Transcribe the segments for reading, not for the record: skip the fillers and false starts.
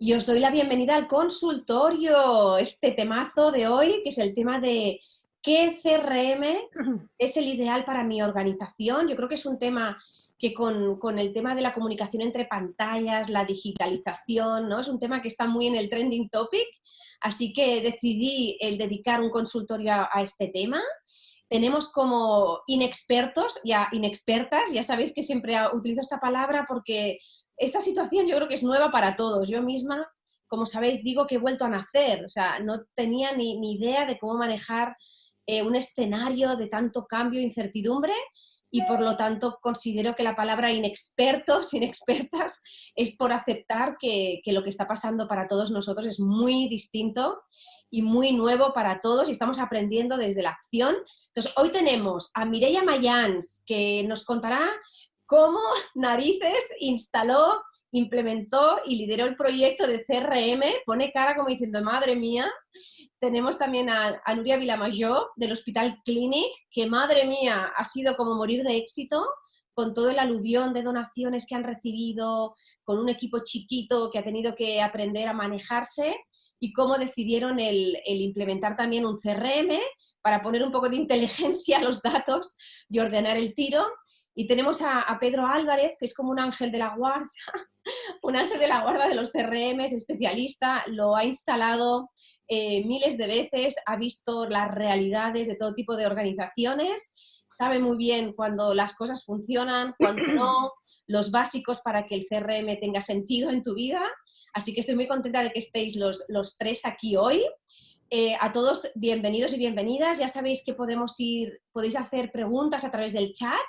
y os doy la bienvenida al consultorio, este temazo de hoy, que es el tema de qué CRM es el ideal para mi organización. Yo creo que es un tema que con el tema de la comunicación entre pantallas, la digitalización, ¿no? Es un tema que está muy en el trending topic, así que decidí el dedicar un consultorio a este tema. Tenemos como inexpertos, ya inexpertas, ya sabéis que siempre utilizo esta palabra porque esta situación yo creo que es nueva para todos. Yo misma, como sabéis, digo que he vuelto a nacer, o sea, no tenía ni idea de cómo manejar un escenario de tanto cambio e incertidumbre y por lo tanto considero que la palabra inexpertos, inexpertas, es por aceptar que lo que está pasando para todos nosotros es muy distinto y muy nuevo para todos y estamos aprendiendo desde la acción. Entonces, hoy tenemos a Mireia Mayans, que nos contará cómo narices instaló, implementó y lideró el proyecto de CRM. Pone cara como diciendo, madre mía. Tenemos también a Núria Vilamajor del Hospital Clínic, que madre mía, ha sido como morir de éxito con todo el aluvión de donaciones que han recibido, con un equipo chiquito que ha tenido que aprender a manejarse y cómo decidieron el implementar también un CRM para poner un poco de inteligencia a los datos y ordenar el tiro. Y tenemos a Pedro Álvarez, que es como un ángel de la guarda, un ángel de la guarda de los CRM, es especialista, lo ha instalado miles de veces, ha visto las realidades de todo tipo de organizaciones, sabe muy bien cuando las cosas funcionan, cuando no, los básicos para que el CRM tenga sentido en tu vida. Así que estoy muy contenta de que estéis los tres aquí hoy. A todos, bienvenidos y bienvenidas. Ya sabéis que podéis hacer preguntas a través del chat.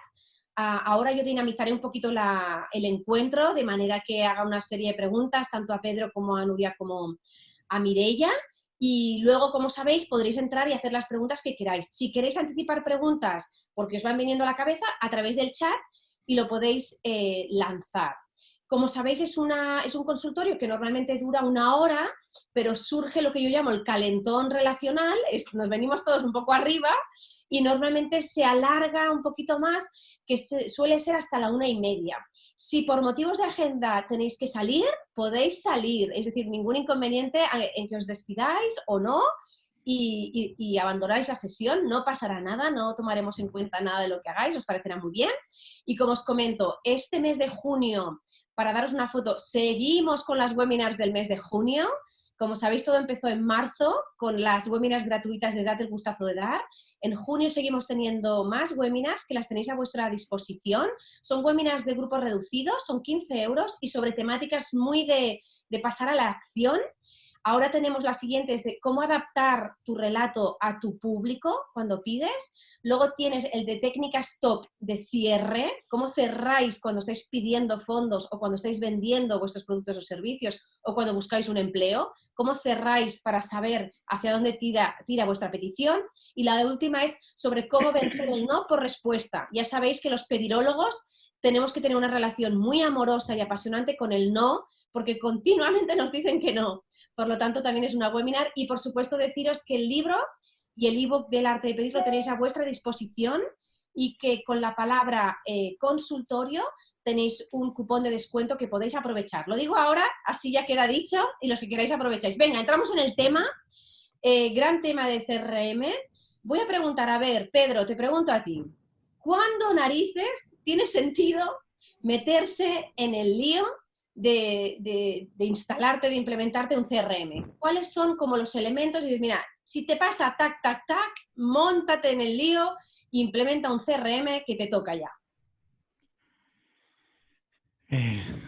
Ahora yo dinamizaré un poquito el encuentro de manera que haga una serie de preguntas tanto a Pedro como a Núria como a Mireia y luego, como sabéis, podréis entrar y hacer las preguntas que queráis. Si queréis anticipar preguntas porque os van viniendo a la cabeza, a través del chat y lo podéis lanzar. Como sabéis, es un consultorio que normalmente dura 1 hora, pero surge lo que yo llamo el calentón relacional, nos venimos todos un poco arriba y normalmente se alarga un poquito más, que suele ser hasta la 1:30. Si por motivos de agenda tenéis que salir, podéis salir, es decir, ningún inconveniente en que os despidáis o no y abandonáis la sesión, no pasará nada, no tomaremos en cuenta nada de lo que hagáis, os parecerá muy bien. Y como os comento, este mes de junio, para daros una foto, seguimos con las webinars del mes de junio. Como sabéis, todo empezó en marzo con las webinars gratuitas de Date el Gustazo de Dar. En junio seguimos teniendo más webinars que las tenéis a vuestra disposición. Son webinars de grupos reducidos, son 15 euros y sobre temáticas muy de pasar a la acción. Ahora tenemos las siguientes de cómo adaptar tu relato a tu público cuando pides. Luego tienes el de técnicas top de cierre, cómo cerráis cuando estáis pidiendo fondos o cuando estáis vendiendo vuestros productos o servicios o cuando buscáis un empleo, cómo cerráis para saber hacia dónde tira vuestra petición. Y la última es sobre cómo vencer el no por respuesta. Ya sabéis que los pedirólogos tenemos que tener una relación muy amorosa y apasionante con el no, porque continuamente nos dicen que no. Por lo tanto, también es una webinar y, por supuesto, deciros que el libro y el ebook del arte de pedir lo tenéis a vuestra disposición y que con la palabra consultorio tenéis un cupón de descuento que podéis aprovechar. Lo digo ahora, así ya queda dicho y los que queráis aprovecháis. Venga, entramos en el tema, gran tema de CRM. Voy a preguntar, a ver, Pedro, te pregunto a ti. ¿Cuándo narices tiene sentido meterse en el lío de instalarte, de implementarte un CRM? ¿Cuáles son como los elementos? Y dices, mira, si te pasa tac, tac, tac, móntate en el lío e implementa un CRM que te toca ya.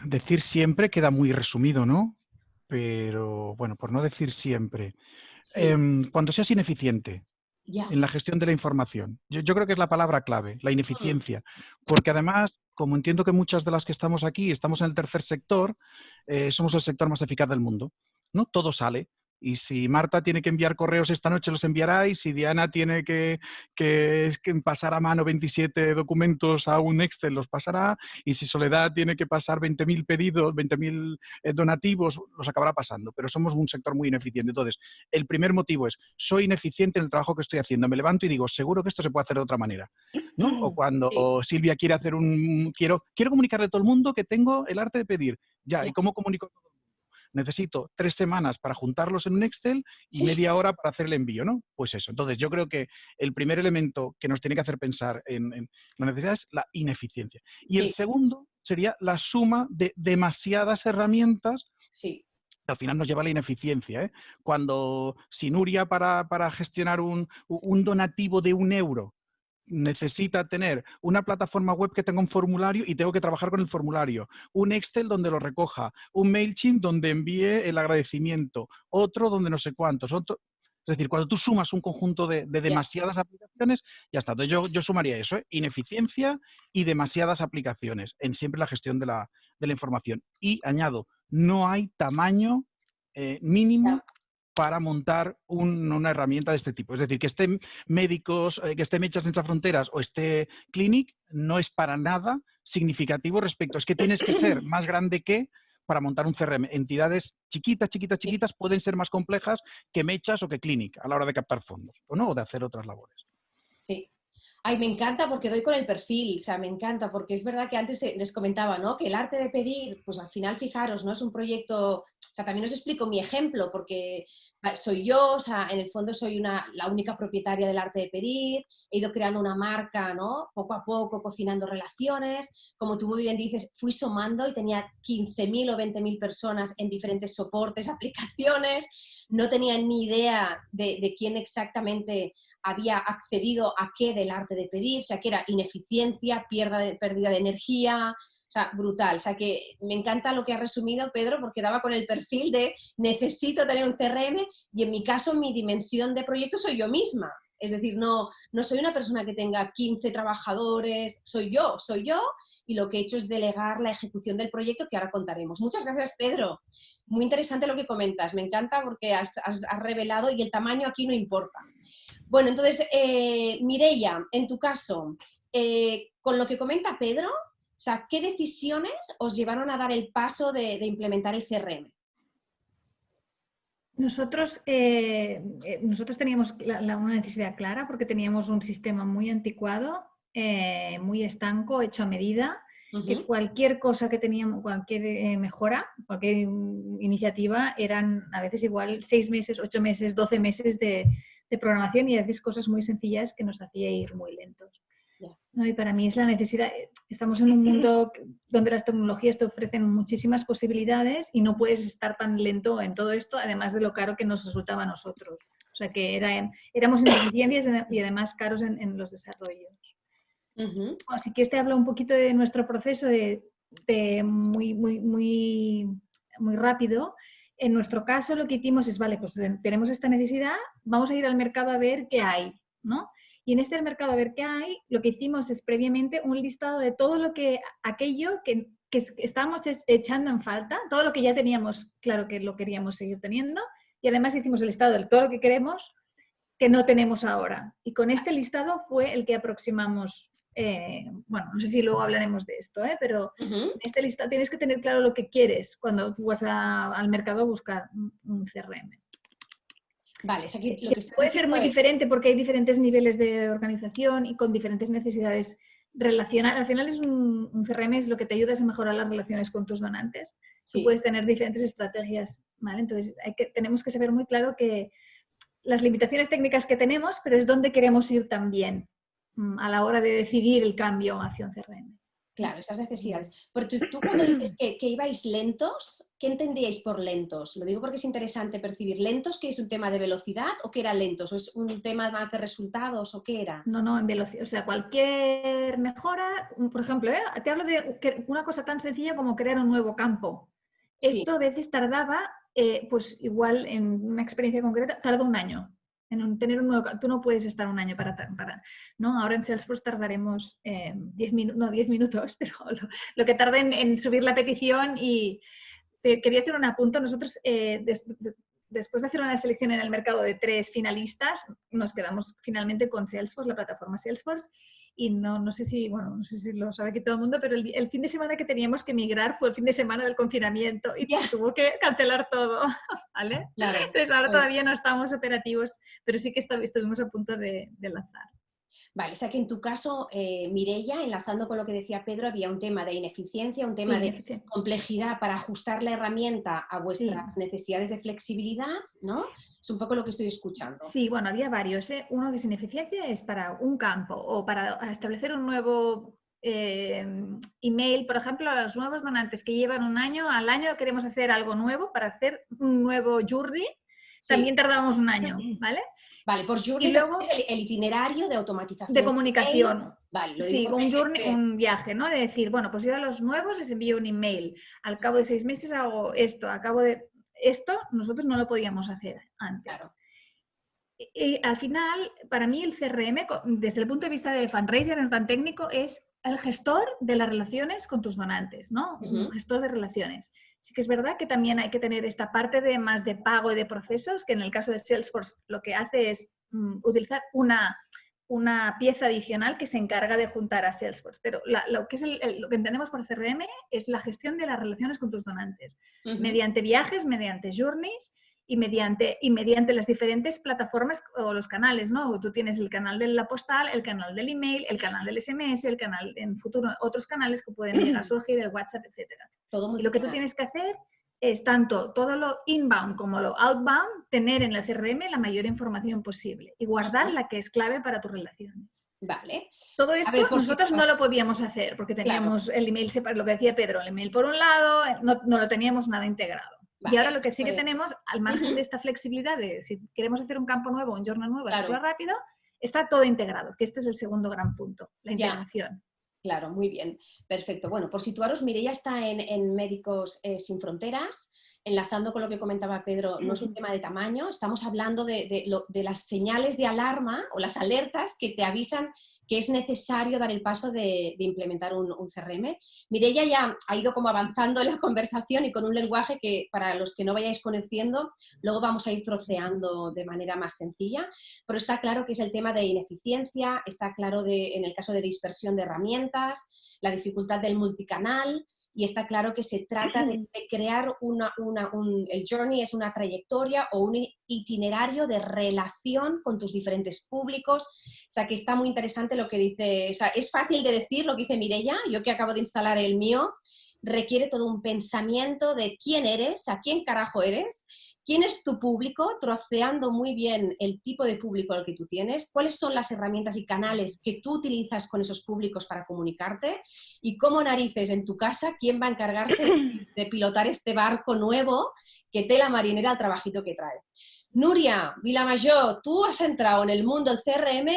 Decir siempre queda muy resumido, ¿no? Pero, bueno, por no decir siempre. Sí, Cuando seas ineficiente ya. en la gestión de la información, yo creo que es la palabra clave, la ineficiencia. Porque además, como entiendo que muchas de las que estamos aquí estamos en el tercer sector, somos el sector más eficaz del mundo, ¿no? Todo sale. Y si Marta tiene que enviar correos esta noche, los enviará. Y si Diana tiene que pasar a mano 27 documentos a un Excel, los pasará. Y si Soledad tiene que pasar 20.000 pedidos, 20.000 donativos, los acabará pasando. Pero somos un sector muy ineficiente. Entonces, el primer motivo es, soy ineficiente en el trabajo que estoy haciendo. Me levanto y digo, seguro que esto se puede hacer de otra manera, ¿no? O Sí, cuando Silvia quiere hacer quiero comunicarle a todo el mundo que tengo el arte de pedir. Ya, ya. ¿y cómo comunico? necesito 3 semanas para juntarlos en un Excel y media hora para hacer el envío, ¿no? Pues eso. Entonces, yo creo que el primer elemento que nos tiene que hacer pensar en la necesidad es la ineficiencia. Y el Sí, segundo sería la suma de demasiadas herramientas sí. que al final nos lleva a la ineficiencia, ¿eh? Cuando si Nuria para gestionar un donativo de 1 euro necesita tener una plataforma web que tenga un formulario y tengo que trabajar con el formulario, un Excel donde lo recoja, un MailChimp donde envíe el agradecimiento, otro donde no sé cuántos, otro... Es decir, cuando tú sumas un conjunto de Ya. demasiadas aplicaciones, ya está. Entonces yo sumaría eso, ¿eh? Ineficiencia y demasiadas aplicaciones en siempre la gestión de la información. Y añado, no hay tamaño Ya. mínimo para montar una herramienta de este tipo. Es decir, que estén médicos, que esté Médicos Sense Fronteras o esté Clinic, no es para nada significativo respecto. Es que tienes que ser más grande que para montar un CRM. Entidades chiquitas, chiquitas, Sí. chiquitas pueden ser más complejas que Mechas o que Clinic a la hora de captar fondos, o no, o de hacer otras labores. Sí. Ay, me encanta porque doy con el perfil, o sea, me encanta porque es verdad que antes les comentaba, ¿no? Que el arte de pedir, pues al final, fijaros, ¿no? Es un proyecto, o sea, también os explico mi ejemplo porque soy yo, o sea, en el fondo soy la única propietaria del arte de pedir, he ido creando una marca, ¿no? Poco a poco, cocinando relaciones, como tú muy bien dices, fui sumando y tenía 15.000 o 20.000 personas en diferentes soportes, aplicaciones, no tenía ni idea de quién exactamente había accedido a qué del arte de pedir, o sea, que era ineficiencia, pérdida de energía, o sea, brutal. O sea, que me encanta lo que ha resumido Pedro, porque daba con el perfil de necesito tener un CRM y en mi caso mi dimensión de proyecto soy yo misma. Es decir, no soy una persona que tenga 15 trabajadores, soy yo y lo que he hecho es delegar la ejecución del proyecto que ahora contaremos. Muchas gracias, Pedro. Muy interesante lo que comentas, me encanta porque has revelado y el tamaño aquí no importa. Bueno, entonces, Mireia, en tu caso, con lo que comenta Pedro, o sea, ¿qué decisiones os llevaron a dar el paso de implementar el CRM? Nosotros teníamos una necesidad clara porque teníamos un sistema muy anticuado, muy estanco, hecho a medida, que cualquier cosa que teníamos, cualquier mejora, cualquier iniciativa, eran a veces igual 6 meses, 8 meses, 12 meses de programación y a veces cosas muy sencillas que nos hacía ir muy lentos. ¿No? Y para mí es la necesidad, estamos en un mundo donde las tecnologías te ofrecen muchísimas posibilidades y no puedes estar tan lento en todo esto, además de lo caro que nos resultaba a nosotros. O sea que éramos ineficientes y además caros en los desarrollos. Así que habla un poquito de nuestro proceso de muy rápido. En nuestro caso lo que hicimos es, vale, pues tenemos esta necesidad, vamos a ir al mercado a ver qué hay, ¿no? Y en este mercado a ver qué hay, lo que hicimos es previamente un listado de todo aquello que estábamos echando en falta, todo lo que ya teníamos claro que lo queríamos seguir teniendo, y además hicimos el listado de todo lo que queremos que no tenemos ahora. Y con este listado fue el que aproximamos, bueno, no sé si luego hablaremos de esto, pero en este listado tienes que tener claro lo que quieres cuando tú vas al mercado a buscar un CRM. Vale, es aquí lo que puede ser muy diferente porque hay diferentes niveles de organización y con diferentes necesidades relacionar. Al final es un CRM, es lo que te ayuda a mejorar las relaciones con tus donantes. Sí. Tú puedes tener diferentes estrategias, ¿vale? Entonces tenemos que saber muy claro que las limitaciones técnicas que tenemos, pero es donde queremos ir también a la hora de decidir el cambio hacia un CRM. Claro, esas necesidades. Pero tú cuando dices que ibais lentos, ¿qué entendíais por lentos? Lo digo porque es interesante percibir. ¿Lentos que es un tema de velocidad o que era lentos? ¿O es un tema más de resultados o qué era? No, en velocidad. O sea, cualquier mejora, por ejemplo, te hablo de una cosa tan sencilla como crear un nuevo campo. Sí. Esto a veces tardaba, pues igual en una experiencia concreta, tarda un año. En tener un nuevo, tú no puedes estar un año para ¿no? Ahora en Salesforce tardaremos 10 minutos, pero lo que tarda en subir la petición. Y quería hacer un apunto. Nosotros, después de hacer una selección en el mercado de 3 finalistas, nos quedamos finalmente con Salesforce, la plataforma Salesforce. Y no sé si lo sabe aquí todo el mundo, pero el fin de semana que teníamos que migrar fue el fin de semana del confinamiento y se tuvo que cancelar todo, ¿vale? Claro. Entonces ahora todavía no estamos operativos, pero sí que estuvimos a punto de lanzar. Vale, o sea que en tu caso, Mireia, enlazando con lo que decía Pedro, había un tema de ineficiencia, un tema de complejidad para ajustar la herramienta a vuestras necesidades de flexibilidad, ¿no? Es un poco lo que estoy escuchando. Sí, bueno, había varios. Uno que es ineficiencia es para un campo o para establecer un nuevo email, por ejemplo, a los nuevos donantes que llevan un año, al año queremos hacer algo nuevo para hacer un nuevo journey. También tardábamos un año, ¿vale? Vale, por journey y luego es el itinerario de automatización. De comunicación. Vale, sí, un journey, un viaje, ¿no? De decir, bueno, pues yo a los nuevos les envío un email. Al cabo de 6 meses hago esto. Al cabo de esto, nosotros no lo podíamos hacer antes. Claro. Y al final, para mí el CRM, desde el punto de vista de fundraiser, no tan técnico, es el gestor de las relaciones con tus donantes, ¿no? Un gestor de relaciones. Sí que es verdad que también hay que tener esta parte de más de pago y de procesos, que en el caso de Salesforce lo que hace es utilizar una pieza adicional que se encarga de juntar a Salesforce. Pero lo que entendemos por CRM es la gestión de las relaciones con tus donantes, mediante viajes, mediante journeys, y mediante las diferentes plataformas o los canales, ¿no? Tú tienes el canal de la postal, el canal del email, el canal del SMS, el canal, en futuro, otros canales que pueden llegar a surgir, el WhatsApp, etc. Y lo que tú tienes que hacer es tanto todo lo inbound como lo outbound, tener en el CRM la mayor información posible y guardar la que es clave para tus relaciones. Vale. Todo esto nosotros no lo podíamos hacer porque teníamos el email, lo que decía Pedro, el email por un lado, no lo teníamos nada integrado. Vale, y ahora lo que sí que tenemos, al margen de esta flexibilidad de si queremos hacer un campo nuevo, un journal nuevo, hacerlo rápido, está todo integrado, que este es el segundo gran punto, la integración. Claro, muy bien, perfecto. Bueno, por situaros, Mireia está en Médicos Sin Fronteras, enlazando con lo que comentaba Pedro, no es un tema de tamaño, estamos hablando de las señales de alarma o las alertas que te avisan que es necesario dar el paso de implementar un CRM. Mireia ya ha ido como avanzando en la conversación y con un lenguaje que para los que no vayáis conociendo, luego vamos a ir troceando de manera más sencilla, pero está claro que es el tema de ineficiencia, está claro en el caso de dispersión de herramientas, la dificultad del multicanal y está claro que se trata de crear el journey es una trayectoria o un itinerario de relación con tus diferentes públicos, o sea que está muy interesante lo que dice, o sea, es fácil de decir lo que dice Mireia, yo que acabo de instalar el mío, requiere todo un pensamiento de quién eres, a quién carajo eres, quién es tu público, troceando muy bien el tipo de público al que tú tienes, cuáles son las herramientas y canales que tú utilizas con esos públicos para comunicarte y cómo narices en tu casa, quién va a encargarse de pilotar este barco nuevo que tela marinera al trabajito que trae. Nuria Vilamajor, tú has entrado en el mundo del CRM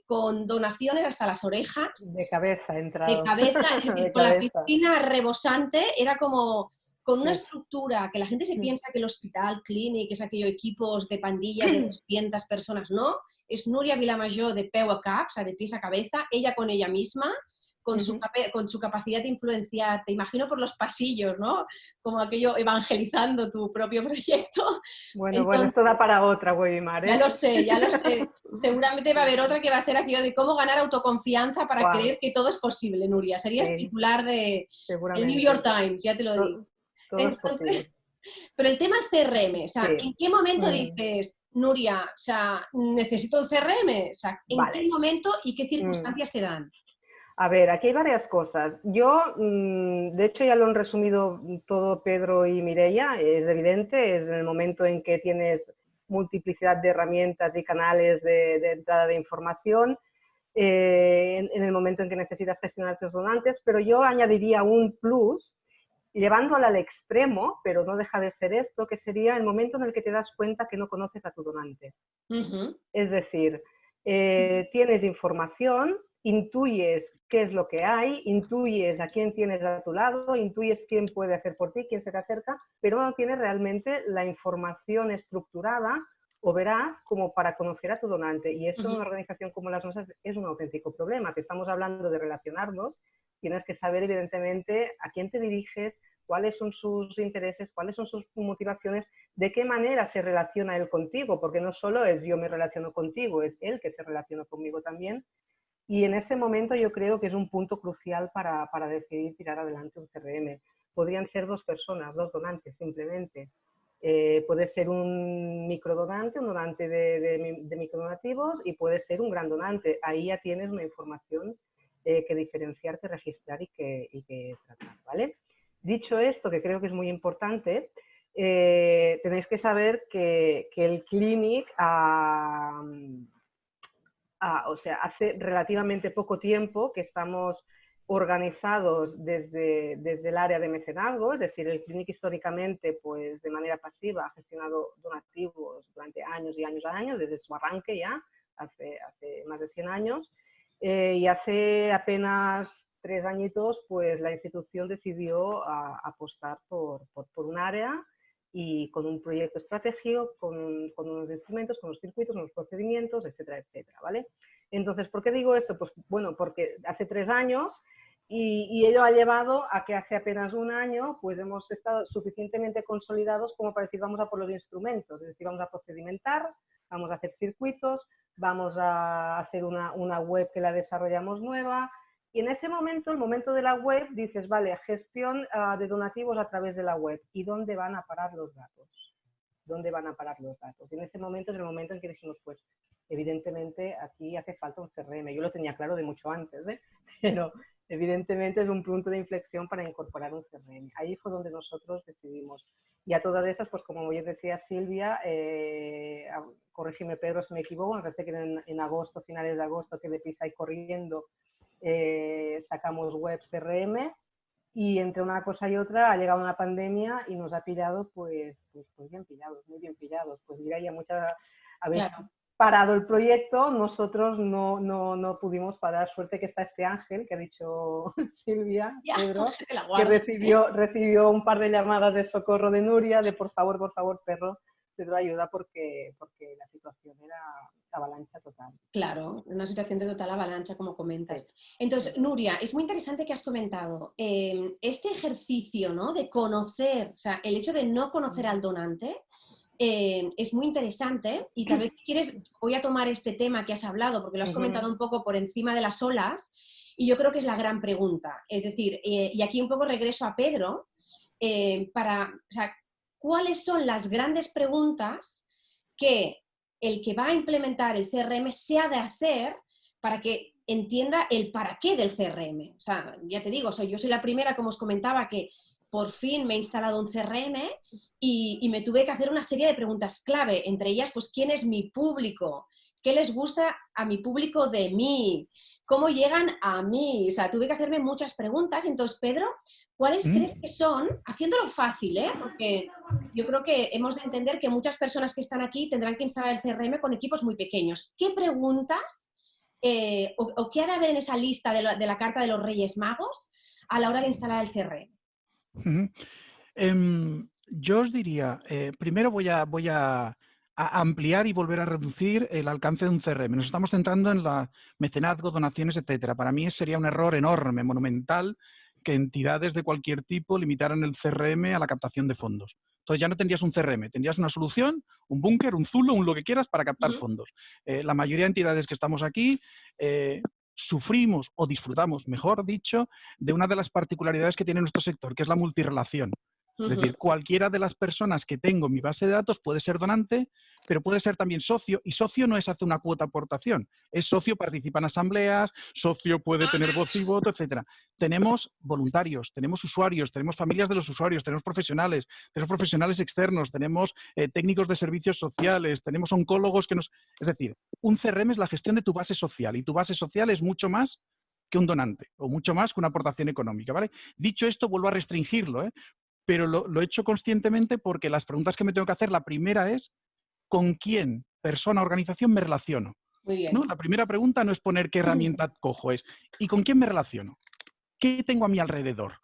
con donaciones hasta las orejas. De cabeza he entrado. De cabeza, es decir, con la piscina rebosante, era como con una estructura que la gente se piensa que el hospital, clinic, es aquello equipos de pandillas de 200 personas, no. Es Nuria Vilamajor de peu a cap, o sea, de pies a cabeza, ella con ella misma, con su capacidad de influenciar, te imagino por los pasillos, ¿no? Como aquello evangelizando tu propio proyecto. Bueno, entonces, esto da para otra webinar, ¿eh? Ya lo sé, ya lo sé. Seguramente va a haber otra que va a ser aquello de cómo ganar autoconfianza para creer que todo es posible, Nuria. Serías titular de el New York Times, ya te lo digo. Todo es posible. Pero el tema CRM, o sea, ¿en qué momento dices, Nuria, o sea, necesito un CRM? O sea, ¿en qué momento y qué circunstancias se dan? A ver, aquí hay varias cosas. Yo, de hecho, ya lo han resumido todo Pedro y Mireia, es evidente, es en el momento en que tienes multiplicidad de herramientas y canales de entrada de información, en el momento en que necesitas gestionar tus donantes, pero yo añadiría un plus, llevándolo al extremo, pero no deja de ser esto, que sería el momento en el que te das cuenta que no conoces a tu donante. Es decir, tienes información, intuyes qué es lo que hay, intuyes a quién tienes a tu lado, intuyes quién puede hacer por ti, quién se te acerca, pero no tienes realmente la información estructurada o veraz como para conocer a tu donante. Y eso en una organización como las nuestras es un auténtico problema. Si estamos hablando de relacionarnos, tienes que saber evidentemente a quién te diriges, cuáles son sus intereses, cuáles son sus motivaciones, de qué manera se relaciona él contigo, porque no solo es yo me relaciono contigo, es él que se relaciona conmigo también. Y en ese momento yo creo que es un punto crucial para decidir tirar adelante un CRM. Podrían ser 2 personas, 2 donantes simplemente. Puede ser un microdonante, un donante de microdonativos, y puede ser un gran donante. Ahí ya tienes una información que diferenciar, que registrar y que tratar, ¿vale? Dicho esto, que creo que es muy importante, tenéis que saber que el Clinic, o sea, hace relativamente poco tiempo que estamos organizados desde el área de mecenazgo, es decir, el Clinic históricamente, pues de manera pasiva, ha gestionado donativos durante años y años y años, desde su arranque ya, hace más de 100 años, y hace apenas 3 añitos, pues la institución decidió apostar por un área y con un proyecto estratégico, con unos instrumentos, con unos circuitos, unos procedimientos, etcétera, etcétera, ¿vale? Entonces, ¿por qué digo esto? Pues bueno, porque hace 3 años y ello ha llevado a que hace apenas 1 año pues hemos estado suficientemente consolidados como para decir vamos a por los instrumentos, es decir, vamos a procedimentar, vamos a hacer circuitos, vamos a hacer una web que la desarrollamos nueva. Y en ese momento, el momento de la web, dices, vale, gestión de donativos a través de la web. ¿Y dónde van a parar los datos? ¿Dónde van a parar los datos? Y en ese momento es el momento en que dijimos, pues, evidentemente aquí hace falta un CRM. Yo lo tenía claro de mucho antes, ¿eh? Pero evidentemente es un punto de inflexión para incorporar un CRM. Ahí fue donde nosotros decidimos. Y a todas esas, pues como ya decía Silvia, corrígeme Pedro si me equivoco, me parece que en agosto, finales de agosto, que deprisa y corriendo, sacamos web CRM, y entre una cosa y otra ha llegado una pandemia y nos ha pillado pues bien pillados, muy bien pillados. Pues mira, ya habéis parado el proyecto, nosotros no pudimos parar. Suerte que está este Ángel, que ha dicho Silvia, Pedro, que recibió un par de llamadas de socorro de Nuria, de por favor, Pedro, ayuda, porque la situación era avalancha total. Claro, una situación de total avalancha, como comentas. Entonces, Nuria, es muy interesante que has comentado este ejercicio, ¿no?, de conocer, o sea, el hecho de no conocer al donante es muy interesante, y tal vez si quieres voy a tomar este tema que has hablado, porque lo has comentado un poco por encima de las olas, y yo creo que es la gran pregunta. Es decir, y aquí un poco regreso a Pedro, o sea, ¿cuáles son las grandes preguntas que el que va a implementar el CRM se ha de hacer para que entienda el para qué del CRM? O sea, ya te digo, yo soy la primera, como os comentaba, que por fin me he instalado un CRM y me tuve que hacer una serie de preguntas clave, entre ellas, pues, ¿quién es mi público? ¿Qué les gusta a mi público de mí? ¿Cómo llegan a mí? O sea, tuve que hacerme muchas preguntas. Entonces, Pedro, ¿cuáles crees que son? Haciéndolo fácil, porque yo creo que hemos de entender que muchas personas que están aquí tendrán que instalar el CRM con equipos muy pequeños. ¿Qué preguntas o qué ha de haber en esa lista de la carta de los Reyes Magos a la hora de instalar el CRM? Yo os diría, primero voy a ampliar y volver a reducir el alcance de un CRM. Nos estamos centrando en la mecenazgo, donaciones, etcétera. Para mí sería un error enorme, monumental, que entidades de cualquier tipo limitaran el CRM a la captación de fondos. Entonces ya no tendrías un CRM, tendrías una solución, un búnker, un zulo, un lo que quieras para captar fondos. La mayoría de entidades que estamos aquí sufrimos o disfrutamos, mejor dicho, de una de las particularidades que tiene nuestro sector, que es la multirrelación. Es decir, cualquiera de las personas que tengo en mi base de datos puede ser donante, pero puede ser también socio, y socio no es hacer una cuota aportación, es socio, participa en asambleas, socio puede tener voz y voto, etc. Tenemos voluntarios, tenemos usuarios, tenemos familias de los usuarios, tenemos profesionales externos, tenemos técnicos de servicios sociales, tenemos oncólogos que nos... Es decir, un CRM es la gestión de tu base social, y tu base social es mucho más que un donante, o mucho más que una aportación económica, ¿vale? Dicho esto, vuelvo a restringirlo, pero lo he hecho conscientemente porque las preguntas que me tengo que hacer, la primera es ¿con quién, persona, organización me relaciono? Muy bien. ¿No? La primera pregunta no es poner qué herramienta cojo, es ¿y con quién me relaciono? ¿Qué tengo a mi alrededor?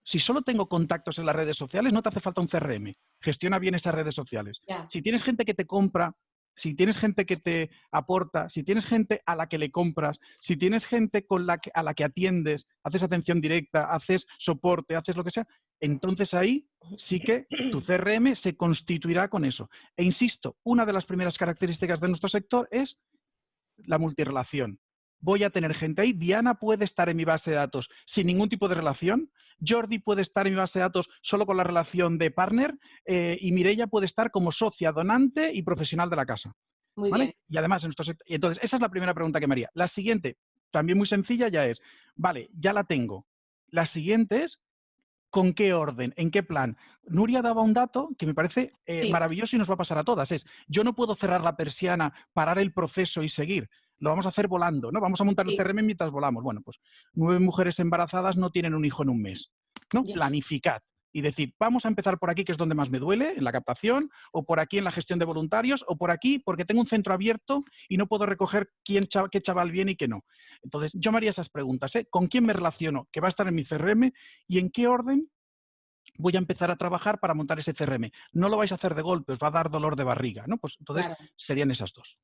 Si solo tengo contactos en las redes sociales, no te hace falta un CRM. Gestiona bien esas redes sociales. Yeah. Si tienes gente que te compra, si tienes gente que te aporta, si tienes gente a la que le compras, si tienes gente a la que atiendes, haces atención directa, haces soporte, haces lo que sea, entonces ahí sí que tu CRM se constituirá con eso. E insisto, una de las primeras características de nuestro sector es la multirrelación. voy a tener gente ahí. Diana puede estar en mi base de datos sin ningún tipo de relación. Jordi puede estar en mi base de datos solo con la relación de partner y Mireia puede estar como socia, donante y profesional de la casa. Muy ¿Vale? bien. Y además, en nuestro sector, entonces, esa es la primera pregunta que me haría. La siguiente, también muy sencilla, ya es, vale, ya la tengo. La siguiente es, ¿con qué orden? ¿En qué plan? Nuria daba un dato que me parece Sí. maravilloso y nos va a pasar a todas. Es, yo no puedo cerrar la persiana, parar el proceso y seguir. Lo vamos a hacer volando, ¿no? Vamos a montar el Sí. CRM mientras volamos. Bueno, pues 9 mujeres embarazadas no tienen un hijo en un mes, ¿no? Ya. Planificad y decir, vamos a empezar por aquí, que es donde más me duele, en la captación, o por aquí en la gestión de voluntarios, o por aquí porque tengo un centro abierto y no puedo recoger qué chaval viene y qué no. Entonces, yo me haría esas preguntas, ¿eh? ¿Con quién me relaciono? ¿Que va a estar en mi CRM? ¿Y en qué orden voy a empezar a trabajar para montar ese CRM? No lo vais a hacer de golpe, os va a dar dolor de barriga, ¿no? Pues entonces Claro. serían esas dos.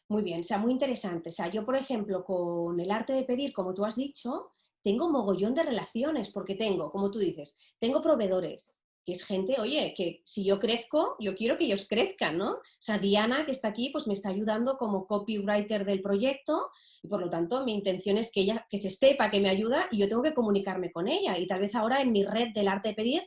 Muy bien, o sea, muy interesante. O sea, yo, por ejemplo, con el arte de pedir, como tú has dicho, tengo mogollón de relaciones, porque tengo, como tú dices, tengo proveedores, que es gente, oye, que si yo crezco, yo quiero que ellos crezcan, ¿no? O sea, Diana, que está aquí, pues me está ayudando como copywriter del proyecto y por lo tanto mi intención es que ella, que se sepa que me ayuda y yo tengo que comunicarme con ella. Y tal vez ahora en mi red del arte de pedir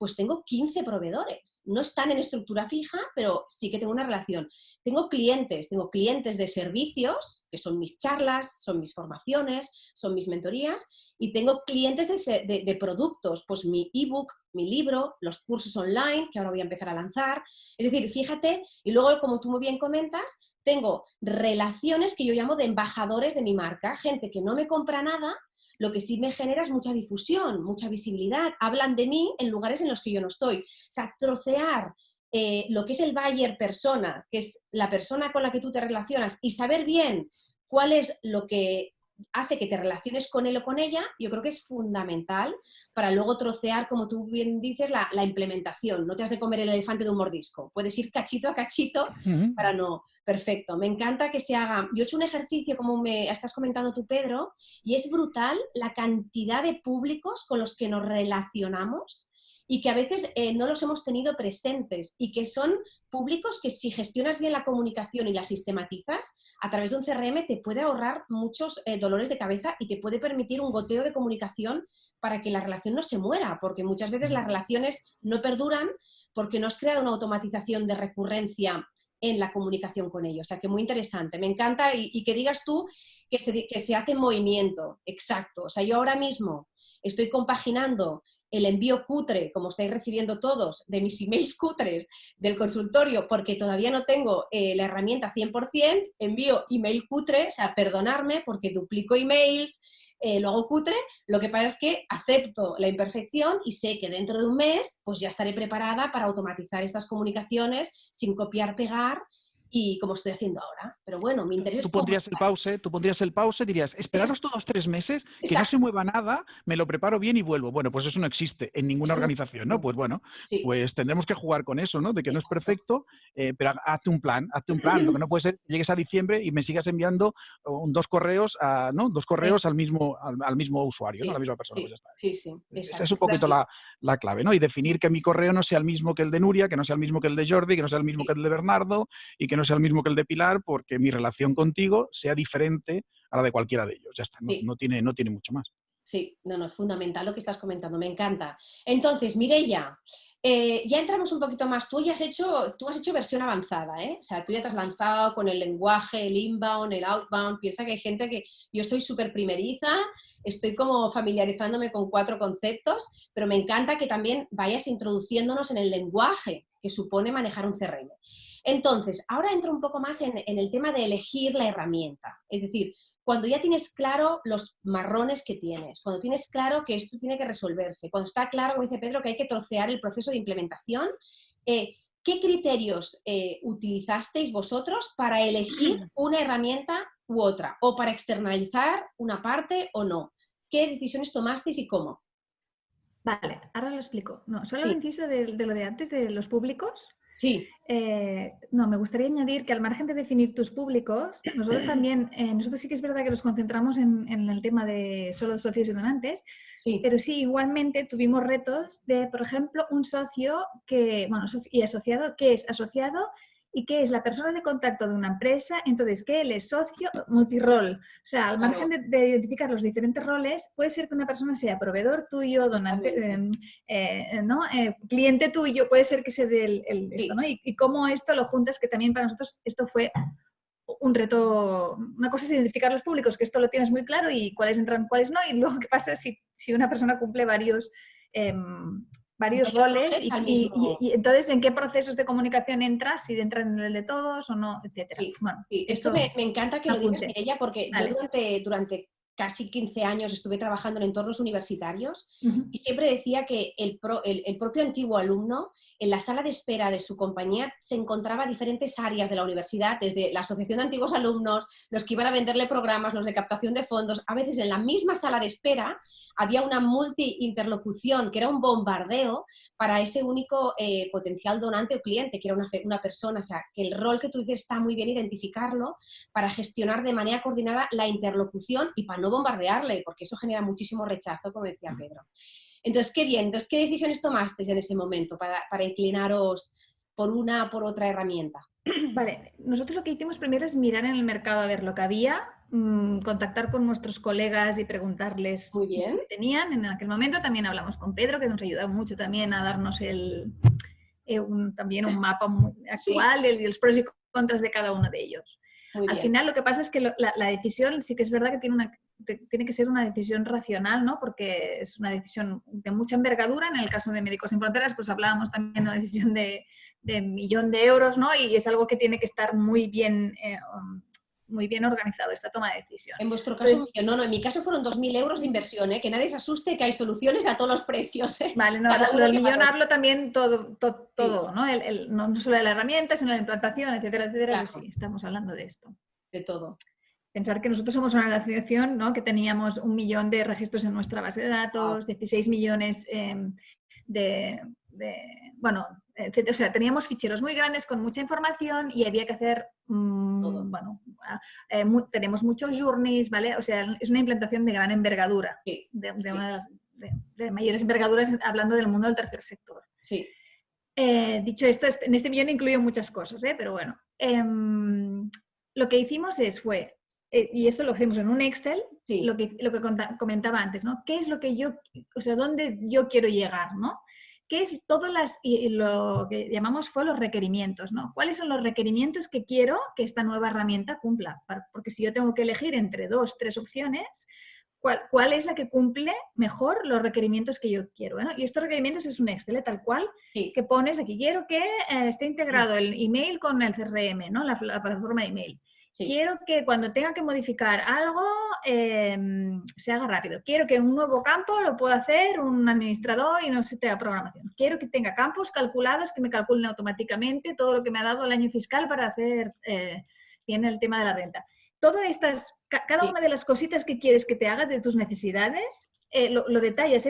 pues tengo 15 proveedores. No están en estructura fija, pero sí que tengo una relación. Tengo clientes de servicios, que son mis charlas, son mis formaciones, son mis mentorías, y tengo clientes de productos, pues mi ebook, mi libro, los cursos online, que ahora voy a empezar a lanzar. Es decir, fíjate, y luego, como tú muy bien comentas, tengo relaciones que yo llamo de embajadores de mi marca, gente que no me compra nada, lo que sí me genera es mucha difusión, mucha visibilidad. Hablan de mí en lugares en los que yo no estoy. O sea, trocear lo que es el buyer persona, que es la persona con la que tú te relacionas, y saber bien cuál es lo que hace que te relaciones con él o con ella, yo creo que es fundamental para luego trocear, como tú bien dices, la implementación. No te has de comer el elefante de un mordisco. Puedes ir cachito a cachito para no... Perfecto. Me encanta que se haga... Yo he hecho un ejercicio, como me estás comentando tú, Pedro, y es brutal la cantidad de públicos con los que nos relacionamos y que a veces no los hemos tenido presentes y que son públicos que si gestionas bien la comunicación y la sistematizas, a través de un CRM te puede ahorrar muchos dolores de cabeza y te puede permitir un goteo de comunicación para que la relación no se muera, porque muchas veces las relaciones no perduran porque no has creado una automatización de recurrencia en la comunicación con ellos. O sea, que muy interesante. Me encanta y que digas tú que se hace movimiento. Exacto. O sea, yo ahora mismo estoy compaginando el envío cutre, como estáis recibiendo todos, de mis emails cutres del consultorio, porque todavía no tengo la herramienta 100%, envío email cutre, o sea, perdonarme porque duplico emails, lo hago cutre, lo que pasa es que acepto la imperfección y sé que dentro de un mes pues ya estaré preparada para automatizar estas comunicaciones sin copiar, pegar y como estoy haciendo ahora. Pero bueno, mi interés Tú pondrías el pause, dirías, esperaros todos 3 meses, que no se mueva nada, me lo preparo bien y vuelvo. Bueno, pues eso no existe en ninguna organización, ¿no? Pues bueno, sí. pues tendremos que jugar con eso, ¿no? De que no es perfecto, pero hazte un plan. Lo que no puede ser que llegues a diciembre y me sigas enviando 2 correos, ¿no? 2 correos al mismo usuario, ¿no? A la misma persona, pues ya está. Sí, exacto. Esa es un poquito la clave, ¿no? Y definir que mi correo no sea el mismo que el de Nuria, que no sea el mismo que el de Jordi, que no sea el mismo que el de Bernardo y que no sea el mismo que el de Pilar, porque mi relación contigo sea diferente a la de cualquiera de ellos. Ya está, no tiene mucho más. Sí, no, es fundamental lo que estás comentando, me encanta. Entonces, Mireia, ya entramos un poquito más. Tú has hecho versión avanzada, ¿eh? O sea, tú ya te has lanzado con el lenguaje, el inbound, el outbound. Piensa que hay gente que... Yo soy súper primeriza, estoy como familiarizándome con 4 conceptos, pero me encanta que también vayas introduciéndonos en el lenguaje que supone manejar un CRM. Entonces, ahora entro un poco más en el tema de elegir la herramienta. Es decir, cuando ya tienes claro los marrones que tienes, cuando tienes claro que esto tiene que resolverse, cuando está claro, como dice Pedro, que hay que trocear el proceso de implementación, ¿qué criterios utilizasteis vosotros para elegir una herramienta u otra? ¿O para externalizar una parte o no? ¿Qué decisiones tomasteis y cómo? Vale, ahora lo explico. No, solo Sí. el inciso de lo de antes de los públicos. Sí. No, me gustaría añadir que al margen de definir tus públicos, nosotros también, nosotros sí que es verdad que nos concentramos en el tema de solo socios y donantes, Sí. pero sí, igualmente tuvimos retos de, por ejemplo, un socio que, bueno, y asociado, que es asociado y que es la persona de contacto de una empresa, entonces que él es socio multirol. O sea, al margen de identificar los diferentes roles, puede ser que una persona sea proveedor tuyo, donante, ¿no? Cliente tuyo, puede ser que se dé esto, ¿no? Y cómo esto lo juntas, que también para nosotros esto fue un reto. Una cosa es identificar los públicos, que esto lo tienes muy claro, y cuáles entran, cuáles no, y luego qué pasa si una persona cumple varios roles y entonces en qué procesos de comunicación entras, si entran en el de todos o no, etcétera. Sí, bueno, sí. Esto me encanta que lo digas, Mireia, porque vale. Yo durante casi 15 años estuve trabajando en entornos universitarios y siempre decía que el propio antiguo alumno en la sala de espera de su compañía se encontraba diferentes áreas de la universidad, desde la asociación de antiguos alumnos, los que iban a venderle programas, los de captación de fondos. A veces en la misma sala de espera había una multi-interlocución que era un bombardeo para ese único potencial donante o cliente, que era una persona. O sea, que el rol que tú dices está muy bien identificarlo para gestionar de manera coordinada la interlocución y para no bombardearle, porque eso genera muchísimo rechazo, como decía Pedro. Entonces, qué bien. Entonces, ¿qué decisiones tomasteis en ese momento para inclinaros por una o por otra herramienta? Vale, nosotros lo que hicimos primero es mirar en el mercado a ver lo que había, contactar con nuestros colegas y preguntarles qué tenían en aquel momento. También hablamos con Pedro, que nos ayudó mucho también a darnos también un mapa actual de los pros y contras de cada uno de ellos. Al final lo que pasa es que la decisión sí que es verdad que tiene que ser una decisión racional, ¿no? Porque es una decisión de mucha envergadura. En el caso de Médicos Sin Fronteras, pues hablábamos también de una decisión de 1 millón de euros, ¿no? Y es algo que tiene que estar muy bien organizado, esta toma de decisión. En vuestro caso, no, en mi caso fueron 2.000 euros de inversión, que nadie se asuste, que hay soluciones a todos los precios. Vale, no, lo del millón hablo también todo, ¿no? No solo de la herramienta, sino de la implantación, etcétera, etcétera. Claro. Sí, estamos hablando de esto. De todo. Pensar que nosotros somos una asociación, ¿no? Que teníamos 1 millón de registros en nuestra base de datos, 16 millones bueno, o sea, teníamos ficheros muy grandes con mucha información y había que hacer, tenemos muchos journeys, ¿vale? O sea, es una implantación de gran envergadura, una de las mayores envergaduras, hablando del mundo del tercer sector. Sí. Dicho esto, en este millón incluyo muchas cosas, pero bueno. Lo que hicimos fue, y esto lo hacemos en un Excel, lo que comentaba antes, ¿no? ¿Qué es lo que dónde yo quiero llegar, ¿no? ¿Qué es lo que llamamos fue los requerimientos, ¿no? ¿Cuáles son los requerimientos que quiero que esta nueva herramienta cumpla? Porque si yo tengo que elegir entre 2, 3 opciones, ¿cuál es la que cumple mejor los requerimientos que yo quiero? ¿No? Y estos requerimientos es un Excel, tal cual, que pones aquí. Quiero que esté integrado el email con el CRM, ¿no? La plataforma de email. Sí. Quiero que cuando tenga que modificar algo se haga rápido. Quiero que un nuevo campo lo pueda hacer un administrador y no se tenga programación. Quiero que tenga campos calculados que me calculen automáticamente todo lo que me ha dado el año fiscal para hacer bien el tema de la renta. Todas estas, cada una de las cositas que quieres que te haga de tus necesidades, lo detallas,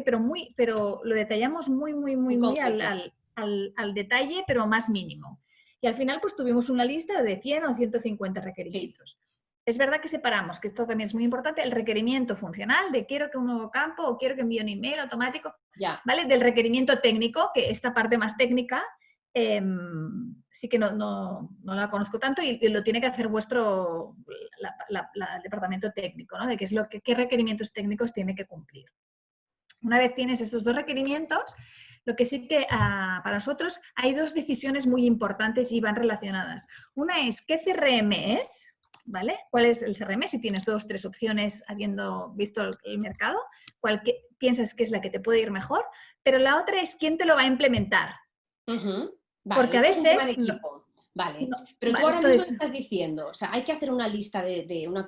pero lo detallamos muy al detalle, pero más mínimo. Y al final pues tuvimos una lista de 100 o 150 requerimientos. Sí. Es verdad que separamos, que esto también es muy importante, el requerimiento funcional de quiero que un nuevo campo o quiero que envíe un email automático, ¿vale? Del requerimiento técnico, que esta parte más técnica sí que no la conozco tanto y lo tiene que hacer vuestro el departamento técnico, ¿no? De qué requerimientos técnicos tiene que cumplir. Una vez tienes estos 2 requerimientos, lo que sí que para nosotros hay 2 decisiones muy importantes y van relacionadas. Una es ¿qué CRM es? ¿Vale? ¿Cuál es el CRM? Si tienes 2 o 3 opciones habiendo visto el mercado, ¿cuál piensas que es la que te puede ir mejor? Pero la otra es ¿quién te lo va a implementar? Vale. Porque a veces... Vale, pero tú ahora mismo estás diciendo, o sea, hay que hacer una lista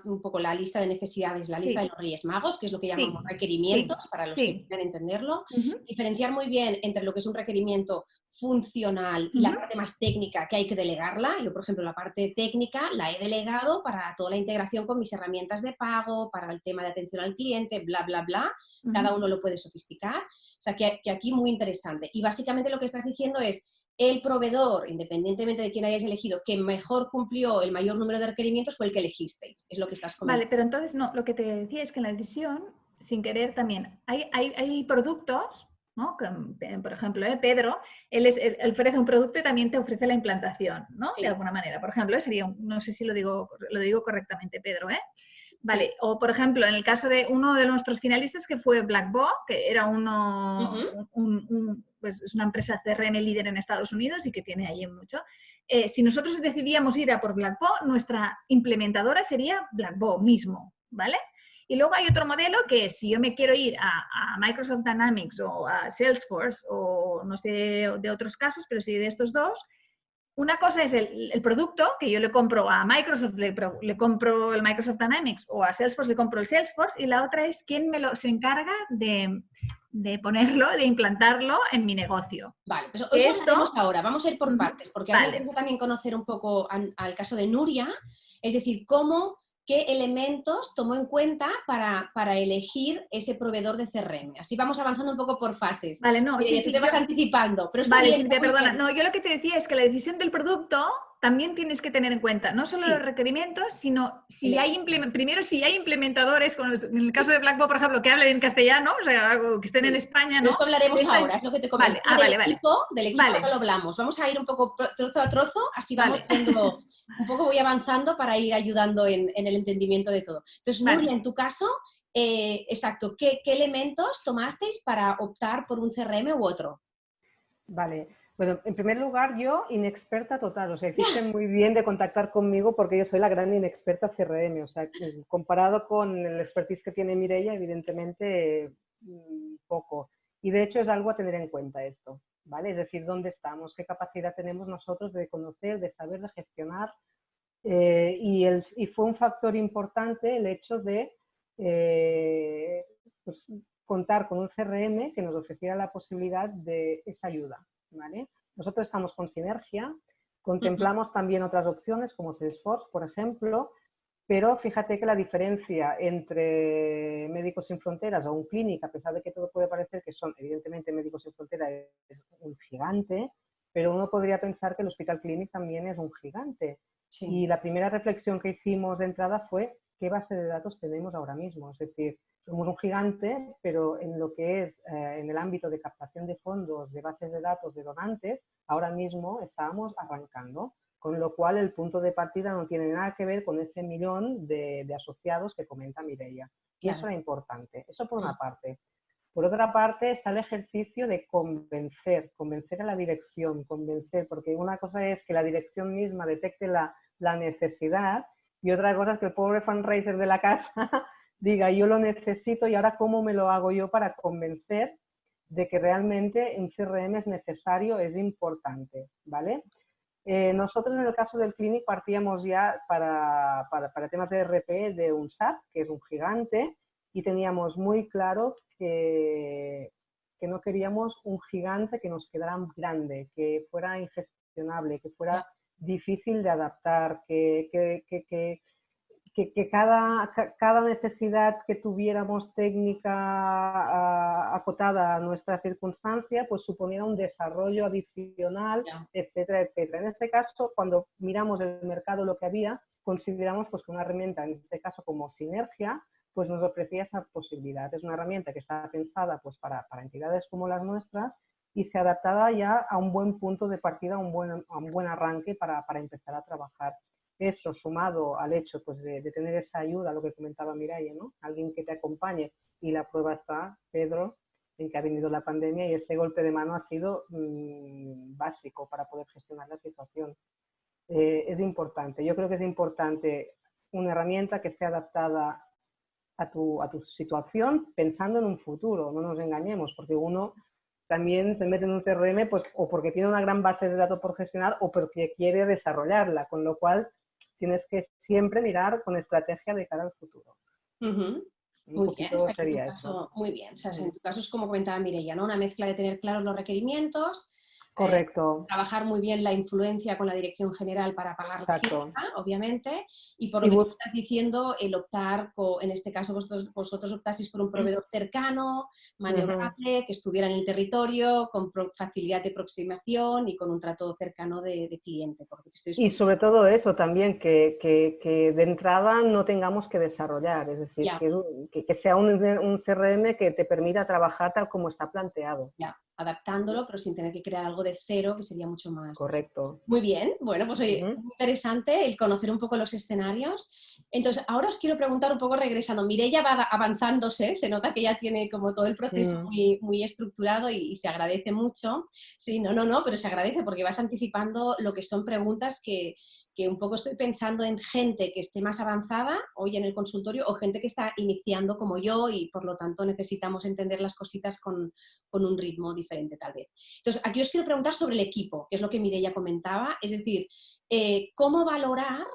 un poco la lista de necesidades, la lista de los Reyes Magos, que es lo que llamamos requerimientos, para los que quieran entenderlo, diferenciar muy bien entre lo que es un requerimiento funcional y la parte más técnica, que hay que delegarla. Yo, por ejemplo, la parte técnica la he delegado para toda la integración con mis herramientas de pago, para el tema de atención al cliente, bla, bla, bla. Cada uno lo puede sofisticar. O sea, que aquí muy interesante. Y básicamente lo que estás diciendo es el proveedor, independientemente de quién hayáis elegido, que mejor cumplió el mayor número de requerimientos fue el que elegisteis. Es lo que estás comentando. Vale, pero entonces no, lo que te decía es que en la decisión, sin querer también, hay productos ¿no? Por ejemplo, Pedro, él ofrece un producto y también te ofrece la implantación, ¿no? Sí. De alguna manera. Por ejemplo, sería, no sé si lo digo correctamente, Pedro, ¿eh? Vale, Sí. o por ejemplo, en el caso de uno de nuestros finalistas que fue Blackbaud, que era pues es una empresa CRM líder en Estados Unidos y que tiene ahí mucho. Si nosotros decidíamos ir a por Blackbaud, nuestra implementadora sería Blackbaud mismo, ¿vale? Y luego hay otro modelo que si yo me quiero ir a Microsoft Dynamics o a Salesforce o no sé de otros casos, pero sí de estos dos, una cosa es el producto que yo le compro a Microsoft, le compro el Microsoft Dynamics o a Salesforce le compro el Salesforce y la otra es quién se encarga de ponerlo, de implantarlo en mi negocio. Vale, pues eso lo haremos ahora. Vamos a ir por partes, porque a mí me Vale. interesa también conocer un poco al caso de Nuria, es decir, qué elementos tomó en cuenta para elegir ese proveedor de CRM. Así vamos avanzando un poco por fases. Vale, no, Mira, sí, te vas anticipando, pero está vale, bien, Silvia, está muy perdona. bien. No, yo lo que te decía es que la decisión del producto también tienes que tener en cuenta no solo Sí. los requerimientos, sino si primero si hay implementadores, en el caso de Blackbaud, por ejemplo, que hablen en castellano, o sea, que estén en España, ¿no? Pero esto hablaremos ahora, es lo que te comento. Vale, Del equipo no lo hablamos. Vamos a ir un poco trozo a trozo, así vamos viendo, un poco voy avanzando para ir ayudando en el entendimiento de todo. Entonces, Nuria, en tu caso, exacto, ¿qué elementos tomasteis para optar por un CRM u otro? Vale, bueno, en primer lugar, yo inexperta total, o sea, hiciste muy bien de contactar conmigo porque yo soy la gran inexperta CRM, o sea, comparado con el expertise que tiene Mireia, evidentemente poco. Y de hecho es algo a tener en cuenta esto, ¿vale? Es decir, dónde estamos, qué capacidad tenemos nosotros de conocer, de saber, de gestionar. Y fue un factor importante el hecho de pues, contar con un CRM que nos ofreciera la posibilidad de esa ayuda, ¿vale? Nosotros estamos con Sinergia, contemplamos también otras opciones como Salesforce, por ejemplo, pero fíjate que la diferencia entre Médicos Sin Fronteras o un Clinic, a pesar de que todo puede parecer que son, evidentemente, Médicos Sin Fronteras es un gigante, pero uno podría pensar que el Hospital Clinic también es un gigante. Sí. Y la primera reflexión que hicimos de entrada fue qué base de datos tenemos ahora mismo. Es decir, somos un gigante, pero en lo que es en el ámbito de captación de fondos, de bases de datos, de donantes, ahora mismo estábamos arrancando, con lo cual el punto de partida no tiene nada que ver con ese millón de asociados que comenta Mireia. Y claro, eso era importante. Eso por una parte. Por otra parte está el ejercicio de convencer a la dirección, porque una cosa es que la dirección misma detecte la necesidad y otra cosa es que el pobre fundraiser de la casa diga yo lo necesito y ahora cómo me lo hago yo para convencer de que realmente un CRM es necesario, es importante, ¿vale? Nosotros en el caso del Clinic partíamos ya para temas de RP de un SAP, que es un gigante, y teníamos muy claro que no queríamos un gigante que nos quedara grande, que fuera ingestionable, que fuera difícil de adaptar, que cada necesidad que tuviéramos técnica acotada a nuestra circunstancia, pues suponiera un desarrollo adicional, etcétera, etcétera. En este caso, cuando miramos el mercado, lo que había, consideramos pues, que una herramienta, en este caso como Sinergia, pues nos ofrecía esa posibilidad. Es una herramienta que está pensada pues, para entidades como las nuestras y se adaptaba ya a un buen punto de partida, a un buen arranque para empezar a trabajar. Eso sumado al hecho pues, de tener esa ayuda, lo que comentaba Mireia, ¿no? Alguien que te acompañe y la prueba está, Pedro, en que ha venido la pandemia y ese golpe de mano ha sido básico para poder gestionar la situación. Es importante, yo creo que es importante una herramienta que esté adaptada a tu situación pensando en un futuro, no nos engañemos, porque uno también se mete en un CRM pues, o porque tiene una gran base de datos por gestionar o porque quiere desarrollarla, con lo cual tienes que siempre mirar con estrategia de cara al futuro. Muy bien, o sea, muy bien. O sea, en tu caso es como comentaba Mireia, ¿no? Una mezcla de tener claros los requerimientos, Correcto. Trabajar muy bien la influencia con la dirección general para pagar la Exacto. fianza, obviamente, y por Y lo que tú bus- estás diciendo, el optar, en este caso vosotros optasteis por un proveedor cercano, Ujú. maniobrable, que estuviera en el territorio, con facilidad de aproximación y con un trato cercano de cliente. Porque te estoy Y escuchando. sobre todo eso también, que de entrada no tengamos que desarrollar, es decir, Ya. que sea un CRM que te permita trabajar tal como está planteado. Ya, adaptándolo, pero sin tener que crear algo de cero, que sería mucho más. Correcto. Muy bien, bueno, pues oye, Ujú. muy interesante el conocer un poco los escenarios. Entonces, ahora os quiero preguntar un poco regresando. Mireia va avanzándose, se nota que ya tiene como todo el proceso Mm. muy, muy estructurado y se agradece mucho. Sí, no, pero se agradece porque vas anticipando lo que son preguntas que un poco estoy pensando en gente que esté más avanzada hoy en el consultorio o gente que está iniciando como yo y por lo tanto necesitamos entender las cositas con un ritmo diferente tal vez. Entonces, aquí os quiero preguntar sobre el equipo, que es lo que Mireia comentaba, es decir, ¿cómo valorar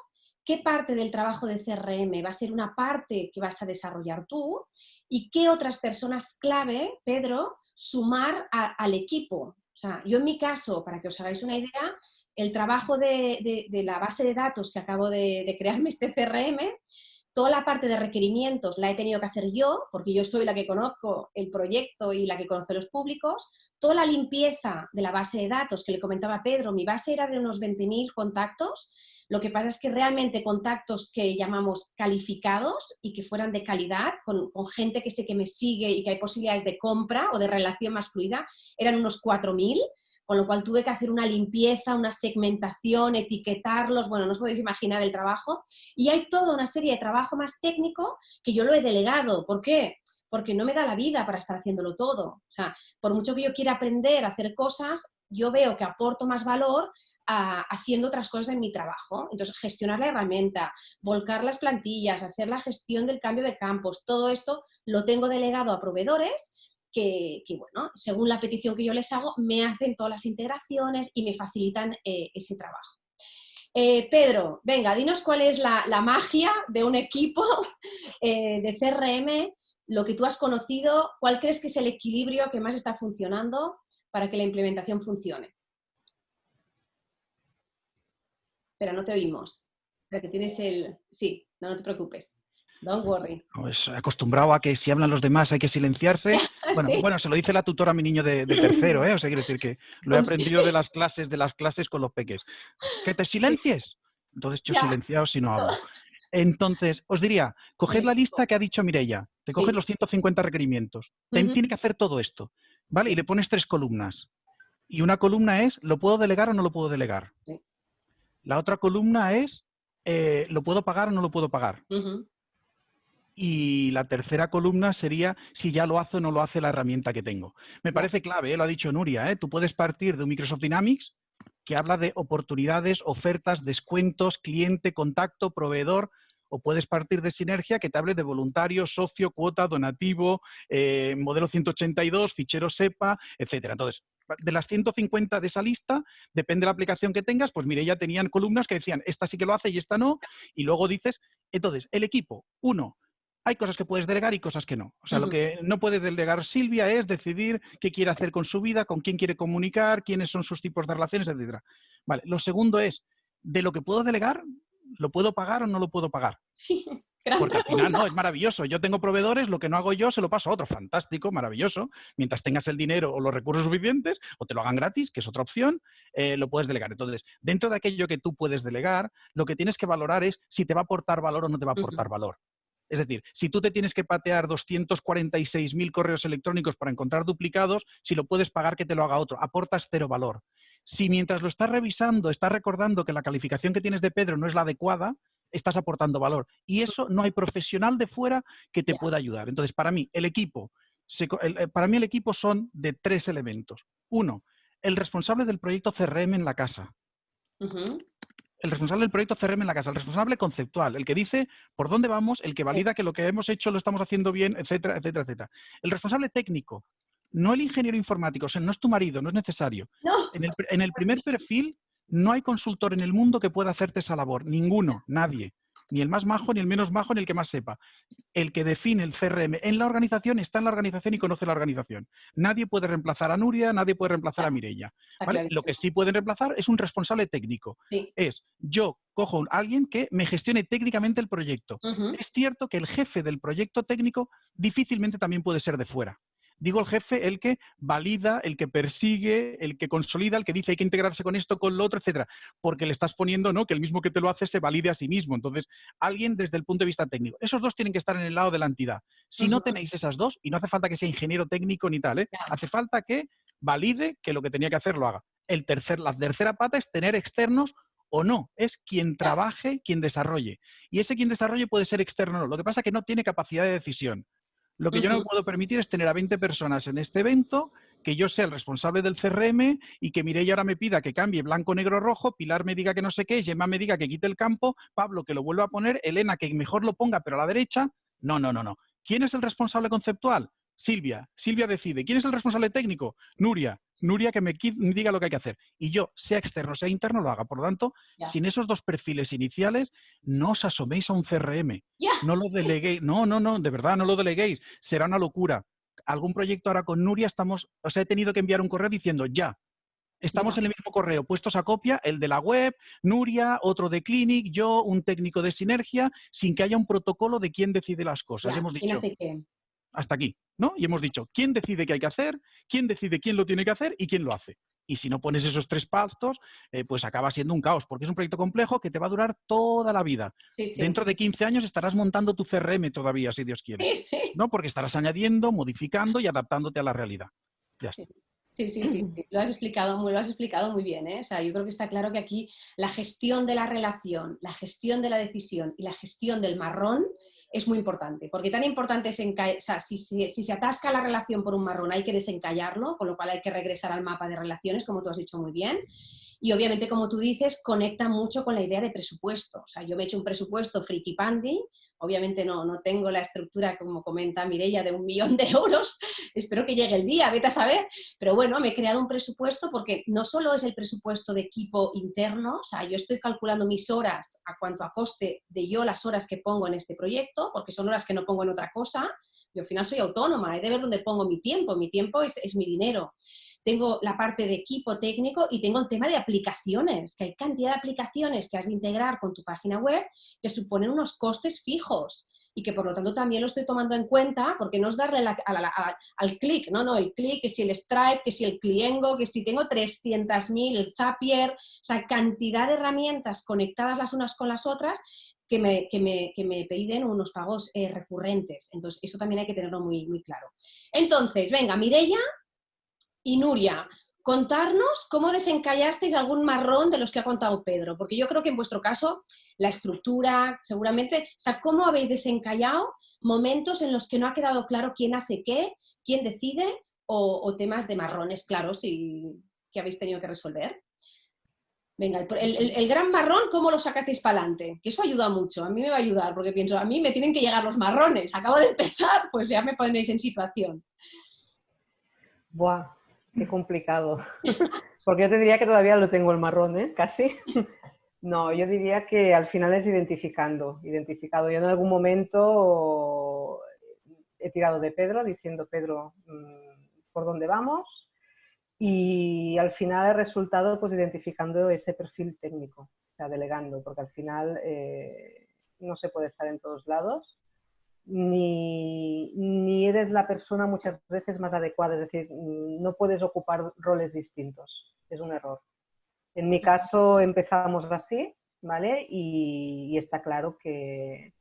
qué parte del trabajo de CRM va a ser una parte que vas a desarrollar tú y qué otras personas clave, Pedro, sumar al equipo? O sea, yo en mi caso, para que os hagáis una idea, el trabajo de la base de datos que acabo de crearme este CRM, toda la parte de requerimientos la he tenido que hacer yo, porque yo soy la que conozco el proyecto y la que conoce los públicos. Toda la limpieza de la base de datos que le comentaba a Pedro, mi base era de unos 20.000 contactos. Lo que pasa es que realmente contactos que llamamos calificados y que fueran de calidad, con gente que sé que me sigue y que hay posibilidades de compra o de relación más fluida, eran unos 4.000. Con lo cual tuve que hacer una limpieza, una segmentación, etiquetarlos, bueno, no os podéis imaginar el trabajo. Y hay toda una serie de trabajo más técnico que yo lo he delegado. ¿Por qué? Porque no me da la vida para estar haciéndolo todo. O sea, por mucho que yo quiera aprender a hacer cosas, yo veo que aporto más valor haciendo otras cosas en mi trabajo. Entonces, gestionar la herramienta, volcar las plantillas, hacer la gestión del cambio de campos, todo esto lo tengo delegado a proveedores bueno, según la petición que yo les hago, me hacen todas las integraciones y me facilitan ese trabajo. Pedro, venga, dinos cuál es la magia de un equipo de CRM, lo que tú has conocido, cuál crees que es el equilibrio que más está funcionando para que la implementación funcione. Espera, no te oímos. Espera, que tienes el... Sí, no te preocupes. Don't worry. Pues acostumbrado a que si hablan los demás hay que silenciarse. Sí. Bueno, se lo dice la tutora a mi niño de tercero, ¿eh? O sea, quiere decir que lo he aprendido de las clases con los peques. ¡Que te silencies! Entonces yo Ya. silenciado si no hablo. Entonces, os diría, coged la lista que ha dicho Mireia, te coges Sí. los 150 requerimientos, tiene que hacer todo esto, ¿vale? Y le pones 3 columnas. Y una columna es, ¿lo puedo delegar o no lo puedo delegar? Sí. La otra columna es, ¿lo puedo pagar o no lo puedo pagar? Y la tercera columna sería si ya lo hace o no lo hace la herramienta que tengo. Me parece clave, lo ha dicho Nuria, tú puedes partir de un Microsoft Dynamics que habla de oportunidades, ofertas, descuentos, cliente, contacto, proveedor, o puedes partir de Sinergia que te hable de voluntario, socio, cuota, donativo, modelo 182, fichero SEPA, etcétera. Entonces, de las 150 de esa lista, depende de la aplicación que tengas, pues mire, ya tenían columnas que decían, esta sí que lo hace y esta no, y luego dices, entonces, el equipo, 1, hay cosas que puedes delegar y cosas que no. O sea, lo que no puede delegar Silvia es decidir qué quiere hacer con su vida, con quién quiere comunicar, quiénes son sus tipos de relaciones, etc. Vale. Lo segundo es, de lo que puedo delegar, ¿lo puedo pagar o no lo puedo pagar? Sí, gran Porque al final, pregunta. no, es maravilloso. Yo tengo proveedores, lo que no hago yo se lo paso a otro. Fantástico, maravilloso. Mientras tengas el dinero o los recursos suficientes, o te lo hagan gratis, que es otra opción, lo puedes delegar. Entonces, dentro de aquello que tú puedes delegar, lo que tienes que valorar es si te va a aportar valor o no te va a aportar valor. Es decir, si tú te tienes que patear 246.000 correos electrónicos para encontrar duplicados, si lo puedes pagar que te lo haga otro, aportas 0 valor. Si mientras lo estás revisando, estás recordando que la calificación que tienes de Pedro no es la adecuada, estás aportando valor. Y eso no hay profesional de fuera que te pueda ayudar. Entonces, para mí, el equipo son de 3 elementos. 1, el responsable del proyecto CRM en la casa. El responsable del proyecto CRM en la casa, el responsable conceptual, el que dice por dónde vamos, el que valida que lo que hemos hecho lo estamos haciendo bien, etcétera, etcétera, etcétera. El responsable técnico, no el ingeniero informático, o sea, no es tu marido, no es necesario. No. En el primer perfil no hay consultor en el mundo que pueda hacerte esa labor, ninguno, nadie. Ni el más majo, ni el menos majo, ni el que más sepa. El que define el CRM en la organización está en la organización y conoce la organización. Nadie puede reemplazar a Nuria, nadie puede reemplazar a Mireia. ¿Vale? Lo que sí pueden reemplazar es un responsable técnico. Sí. Es, yo cojo a alguien que me gestione técnicamente el proyecto. Es cierto que el jefe del proyecto técnico difícilmente también puede ser de fuera. Digo el jefe, el que valida, el que persigue, el que consolida, el que dice hay que integrarse con esto, con lo otro, etcétera. Porque le estás poniendo, ¿no?, que el mismo que te lo hace se valide a sí mismo. Entonces, alguien desde el punto de vista técnico. Esos dos tienen que estar en el lado de la entidad. Si no tenéis esas dos, y no hace falta que sea ingeniero técnico ni tal, hace falta que valide que lo que tenía que hacer lo haga. La tercera pata es tener externos o no. Es quien trabaje, quien desarrolle. Y ese quien desarrolle puede ser externo o no. Lo que pasa es que no tiene capacidad de decisión. Lo que yo no me puedo permitir es tener a 20 personas en este evento, que yo sea el responsable del CRM y que Mireia ahora me pida que cambie blanco, negro, rojo, Pilar me diga que no sé qué, Gemma me diga que quite el campo, Pablo que lo vuelva a poner, Elena que mejor lo ponga pero a la derecha. No. ¿Quién es el responsable conceptual? Silvia. Silvia decide. ¿Quién es el responsable técnico? Nuria. Nuria que me diga lo que hay que hacer. Y yo, sea externo, sea interno, lo haga. Por lo tanto, sin esos dos perfiles iniciales, no os asoméis a un CRM. No lo deleguéis. No, de verdad, no lo deleguéis. Será una locura. Algún proyecto ahora con Nuria he tenido que enviar un correo diciendo ya. Estamos en el mismo correo, puestos a copia, el de la web, Nuria, otro de Clinic, yo, un técnico de Sinergia, sin que haya un protocolo de quién decide las cosas. Hemos dicho, ¿quién hace qué? Hasta aquí, ¿no? Y hemos dicho, ¿quién decide qué hay que hacer? ¿Quién decide quién lo tiene que hacer? ¿Y quién lo hace? Y si no pones esos tres pastos, pues acaba siendo un caos, porque es un proyecto complejo que te va a durar toda la vida. Sí. Dentro de 15 años estarás montando tu CRM todavía, si Dios quiere. Sí. ¿No? Porque estarás añadiendo, modificando y adaptándote a la realidad. Ya está. Sí. Lo has explicado muy bien, ¿eh? O sea, yo creo que está claro que aquí la gestión de la relación, la gestión de la decisión y la gestión del marrón es muy importante, porque tan importante es si se atasca la relación por un marrón hay que desencallarlo, con lo cual hay que regresar al mapa de relaciones, como tú has dicho muy bien. Y obviamente, como tú dices, conecta mucho con la idea de presupuesto. O sea, yo me he hecho un presupuesto friki pandi, obviamente no tengo la estructura, como comenta Mireia, de 1 millón de euros, espero que llegue el día, vete a saber, pero bueno, me he creado un presupuesto porque no solo es el presupuesto de equipo interno, o sea, yo estoy calculando mis horas a cuanto a coste de yo las horas que pongo en este proyecto, porque son horas que no pongo en otra cosa. Yo al final soy autónoma, he de ver dónde pongo mi tiempo es mi dinero. Tengo la parte de equipo técnico y tengo el tema de aplicaciones, que hay cantidad de aplicaciones que has de integrar con tu página web que suponen unos costes fijos y que por lo tanto también lo estoy tomando en cuenta, porque no es darle al clic, no, el clic, que si el Stripe, que si el Cliengo, que si tengo 300.000, el Zapier, o sea, cantidad de herramientas conectadas las unas con las otras que me piden unos pagos recurrentes. Entonces, eso también hay que tenerlo muy, muy claro. Entonces, venga, Mireia y Nuria, contarnos cómo desencallasteis algún marrón de los que ha contado Pedro, porque yo creo que en vuestro caso la estructura, seguramente, o sea, cómo habéis desencallado momentos en los que no ha quedado claro quién hace qué, quién decide, o temas de marrones claros que habéis tenido que resolver. Venga, el gran marrón, ¿cómo lo sacasteis para adelante? Que eso ayuda mucho, a mí me va a ayudar, porque pienso, a mí me tienen que llegar los marrones, acabo de empezar, pues ya me ponéis en situación. Buah, qué complicado. Porque yo te diría que todavía lo tengo el marrón, ¿eh? Casi. No, yo diría que al final es identificado. Yo en algún momento he tirado de Pedro, diciendo, Pedro, ¿por dónde vamos? Y al final he resultado pues identificando ese perfil técnico, o sea, delegando, porque al final no se puede estar en todos lados. Ni eres la persona muchas veces más adecuada, es decir, no puedes ocupar roles distintos, es un error. En mi caso empezamos así, ¿vale? Y está claro que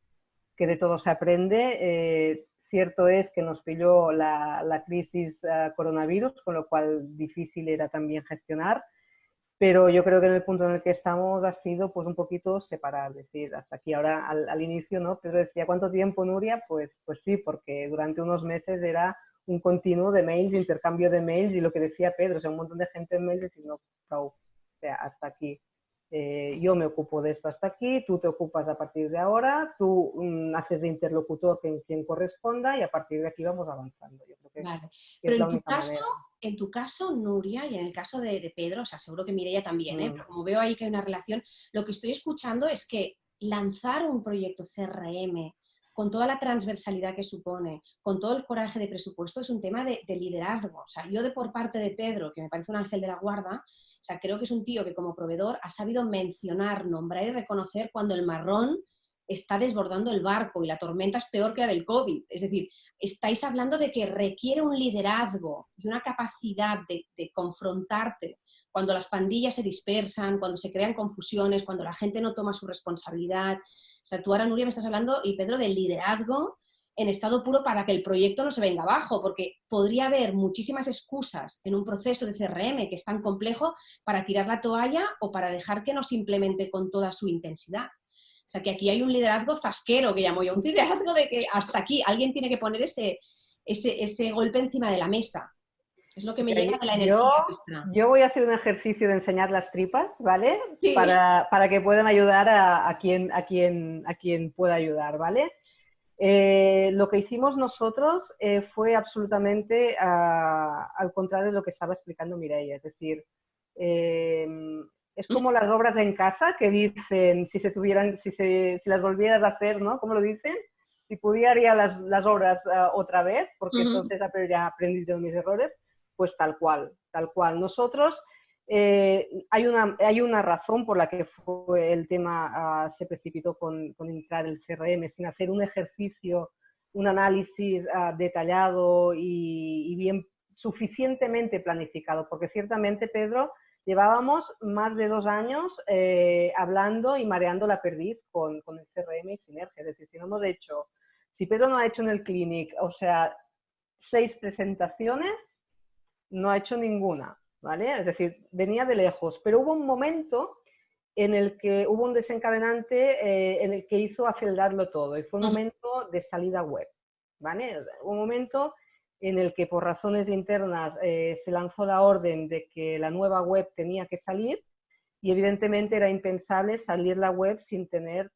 de todo se aprende. Cierto es que nos pilló la crisis coronavirus, con lo cual difícil era también gestionar. Pero yo creo que en el punto en el que estamos ha sido pues un poquito separar, es decir, hasta aquí ahora al inicio, ¿no? Pedro decía, ¿cuánto tiempo, Nuria? Pues sí, porque durante unos meses era un continuo de mails, intercambio de mails y lo que decía Pedro, o sea, un montón de gente en mails diciendo, o sea, hasta aquí. Yo me ocupo de esto hasta aquí, tú te ocupas a partir de ahora, tú haces de interlocutor en quien corresponda y a partir de aquí vamos avanzando. Yo creo que vale. es Pero la única manera. En tu caso, Nuria, y en el caso de Pedro, o sea, seguro que Mireia también, pero como veo ahí que hay una relación, lo que estoy escuchando es que lanzar un proyecto CRM con toda la transversalidad que supone, con todo el coraje de presupuesto, es un tema de liderazgo. O sea, yo por parte de Pedro, que me parece un ángel de la guarda, o sea, creo que es un tío que como proveedor ha sabido mencionar, nombrar y reconocer cuando el marrón está desbordando el barco y la tormenta es peor que la del COVID. Es decir, estáis hablando de que requiere un liderazgo y una capacidad de confrontarte cuando las pandillas se dispersan, cuando se crean confusiones, cuando la gente no toma su responsabilidad. O sea, tú ahora, Nuria, me estás hablando, y Pedro, del liderazgo en estado puro para que el proyecto no se venga abajo, porque podría haber muchísimas excusas en un proceso de CRM que es tan complejo para tirar la toalla o para dejar que no se implemente con toda su intensidad. O sea, que aquí hay un liderazgo zasquero, que llamo yo, un liderazgo de que hasta aquí alguien tiene que poner ese golpe encima de la mesa. Es lo que me llega de la energía nuestra. Yo voy a hacer un ejercicio de enseñar las tripas, ¿vale? Sí. Para que puedan ayudar a quien pueda ayudar, ¿vale? Lo que hicimos nosotros fue absolutamente al contrario de lo que estaba explicando Mireia. Es decir, es como las obras en casa que dicen, si las volvieras a hacer, ¿no? ¿Cómo lo dicen? Si pudiera haría las obras otra vez, porque entonces ya aprendí de mis errores, pues tal cual, tal cual. Nosotros, hay una razón por la que el tema se precipitó con entrar el CRM sin hacer un ejercicio, un análisis detallado y bien suficientemente planificado, porque ciertamente, Pedro, llevábamos más de 2 años hablando y mareando la perdiz con el CRM y Sinergia. Es decir, si Pedro no ha hecho en el Clinic, o sea, 6 presentaciones, no ha hecho ninguna, ¿vale? Es decir, venía de lejos, pero hubo un momento en el que hubo un desencadenante en el que hizo acelerarlo todo y fue un momento de salida web, ¿vale? Un momento en el que por razones internas se lanzó la orden de que la nueva web tenía que salir y evidentemente era impensable salir la web sin tener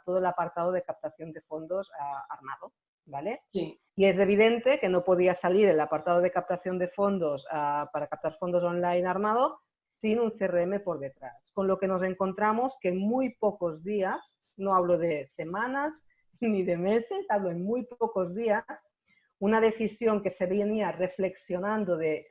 todo el apartado de captación de fondos armado, ¿vale? Sí. Y es evidente que no podía salir el apartado de captación de fondos para captar fondos online armado sin un CRM por detrás. Con lo que nos encontramos que en muy pocos días, no hablo de semanas ni de meses, hablo en muy pocos días, una decisión que se venía reflexionando de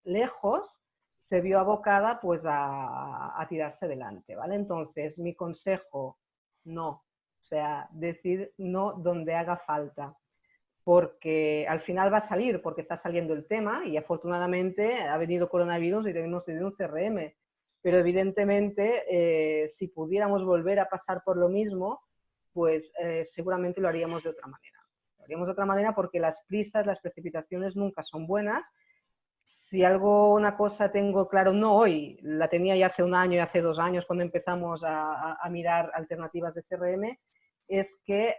lejos se vio abocada pues a tirarse adelante, ¿vale? Entonces, mi consejo, no. O sea, decir no donde haga falta. Porque al final va a salir, porque está saliendo el tema y afortunadamente ha venido coronavirus y tenemos un CRM. Pero evidentemente, si pudiéramos volver a pasar por lo mismo, pues seguramente lo haríamos de otra manera. Lo haríamos de otra manera porque las prisas, las precipitaciones nunca son buenas. Si una cosa tengo claro, no hoy, la tenía ya hace 1 año y hace 2 años cuando empezamos a mirar alternativas de CRM, es que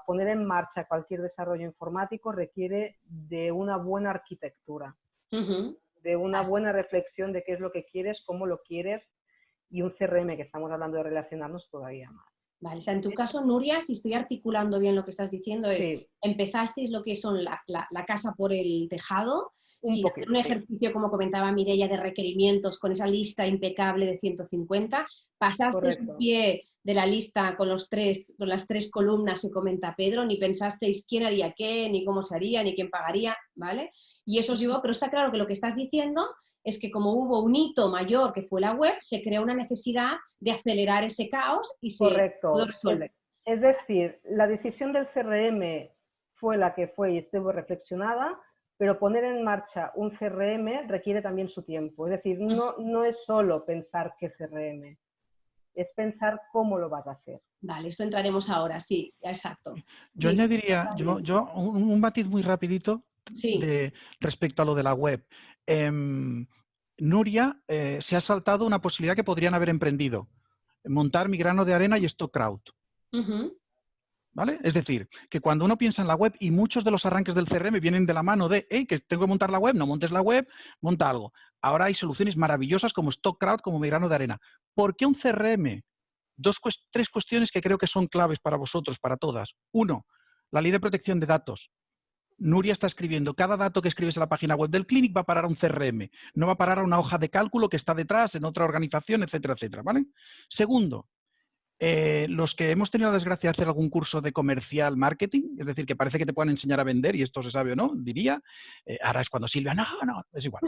poner en marcha cualquier desarrollo informático requiere de una buena arquitectura, de una buena reflexión de qué es lo que quieres, cómo lo quieres, y un CRM, que estamos hablando de relacionarnos, todavía más. Vale, o sea, en tu caso, Nuria, si estoy articulando bien lo que estás diciendo, Sí. Empezasteis lo que son la casa por el tejado, sin hacer un sí. ejercicio, como comentaba Mireia, de requerimientos con esa lista impecable de 150, pasasteis un pie de la lista con las 3 columnas que comenta Pedro, ni pensasteis quién haría qué, ni cómo se haría, ni quién pagaría, ¿vale? Y eso os llevó, pero está claro que lo que estás diciendo es que como hubo un hito mayor que fue la web, se creó una necesidad de acelerar ese caos y se pudo resolver. Es decir, la decisión del CRM fue la que fue y estuvo reflexionada, pero poner en marcha un CRM requiere también su tiempo. Es decir, no es solo pensar qué CRM, es pensar cómo lo vas a hacer. Vale, esto entraremos ahora, sí, exacto. Yo añadiría un matiz muy rapidito respecto a lo de la web. Nuria se ha saltado una posibilidad que podrían haber emprendido: montar Mi Grano de Arena y StockCrowd. ¿Vale? Es decir, que cuando uno piensa en la web, y muchos de los arranques del CRM vienen de la mano de, hey, que tengo que montar la web, no montes la web, monta algo. Ahora hay soluciones maravillosas como StockCrowd, como Mi Grano de Arena. ¿Por qué un CRM? 3 cuestiones que creo que son claves para vosotros, para todas. 1, la ley de protección de datos. Nuria está escribiendo, cada dato que escribes en la página web del Clinic va a parar a un CRM, no va a parar a una hoja de cálculo que está detrás en otra organización, etcétera, etcétera, ¿vale? Segundo, Los que hemos tenido la desgracia de hacer algún curso de comercial marketing, es decir, que parece que te puedan enseñar a vender, y esto se sabe o no, diría, ahora es cuando Silvia, no, es igual.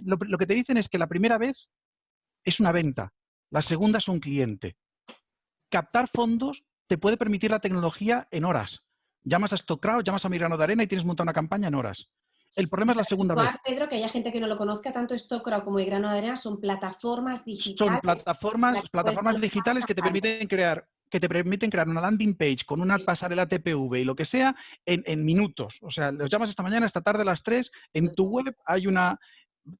Lo que te dicen es que la primera vez es una venta, la segunda es un cliente. Captar fondos te puede permitir la tecnología en horas. Llamas a StockCrowd, llamas a Mi Grano de Arena y tienes montada una campaña en horas. El problema es la segunda vez. Pedro, que haya gente que no lo conozca, tanto StockCrowd como Mi Grano de Arena son plataformas digitales. Son plataformas digitales que te permiten crear una landing page con una pasarela TPV y lo que sea en minutos. O sea, los llamas esta mañana, esta tarde a las 3, en tu web hay una...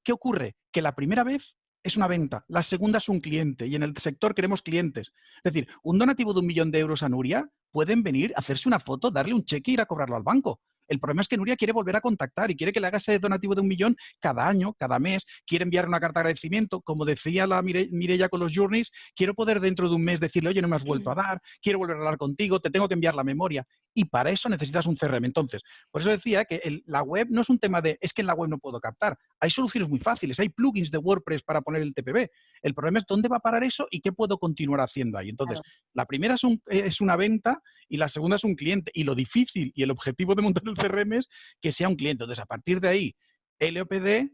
¿Qué ocurre? Que la primera vez es una venta, la segunda es un cliente y en el sector queremos clientes. Es decir, un donativo de 1 millón de euros a Nuria pueden venir, hacerse una foto, darle un cheque e ir a cobrarlo al banco. El problema es que Nuria quiere volver a contactar y quiere que le haga ese donativo de 1 millón cada año, cada mes. Quiere enviar una carta de agradecimiento. Como decía la Mireia con los journeys, quiero poder dentro de un mes decirle, oye, no me has vuelto a dar, quiero volver a hablar contigo, te tengo que enviar la memoria. Y para eso necesitas un CRM. Entonces, por eso decía que la web no es un tema de, es que en la web no puedo captar. Hay soluciones muy fáciles, hay plugins de WordPress para poner el TPV. El problema es dónde va a parar eso y qué puedo continuar haciendo ahí. Entonces, la primera es una venta y la segunda es un cliente. Y lo difícil y el objetivo de montar el CRM es que sea un cliente. Entonces, a partir de ahí, LOPD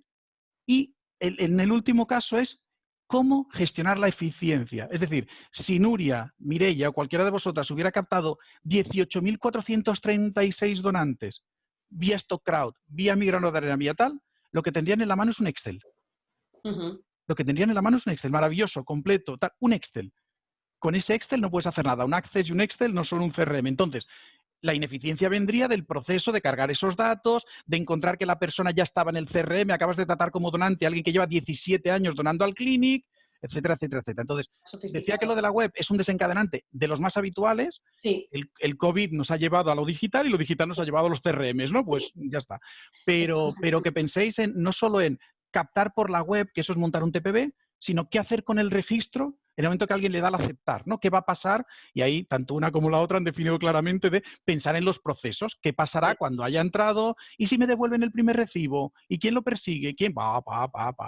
y en el último caso es cómo gestionar la eficiencia. Es decir, si Nuria, Mireia o cualquiera de vosotras hubiera captado 18.436 donantes vía StockCrowd, vía Mi Grano de Arena, vía tal, lo que tendrían en la mano es un Excel. Lo que tendrían en la mano es un Excel maravilloso, completo, tal, un Excel. Con ese Excel no puedes hacer nada. Un Access y un Excel no son un CRM. Entonces, la ineficiencia vendría del proceso de cargar esos datos, de encontrar que la persona ya estaba en el CRM, acabas de tratar como donante a alguien que lleva 17 años donando al Clinic, etcétera, etcétera, etcétera. Entonces, decía que lo de la web es un desencadenante de los más habituales. Sí. El COVID nos ha llevado a lo digital y lo digital nos ha llevado a los CRMs, ¿no? Pues ya está. Pero que penséis no solo en captar por la web, que eso es montar un TPV, sino qué hacer con el registro en el momento que alguien le da al aceptar, ¿no? ¿Qué va a pasar? Y ahí, tanto una como la otra han definido claramente de pensar en los procesos. ¿Qué pasará cuando haya entrado? ¿Y si me devuelven el primer recibo? ¿Y quién lo persigue? ¿Quién va?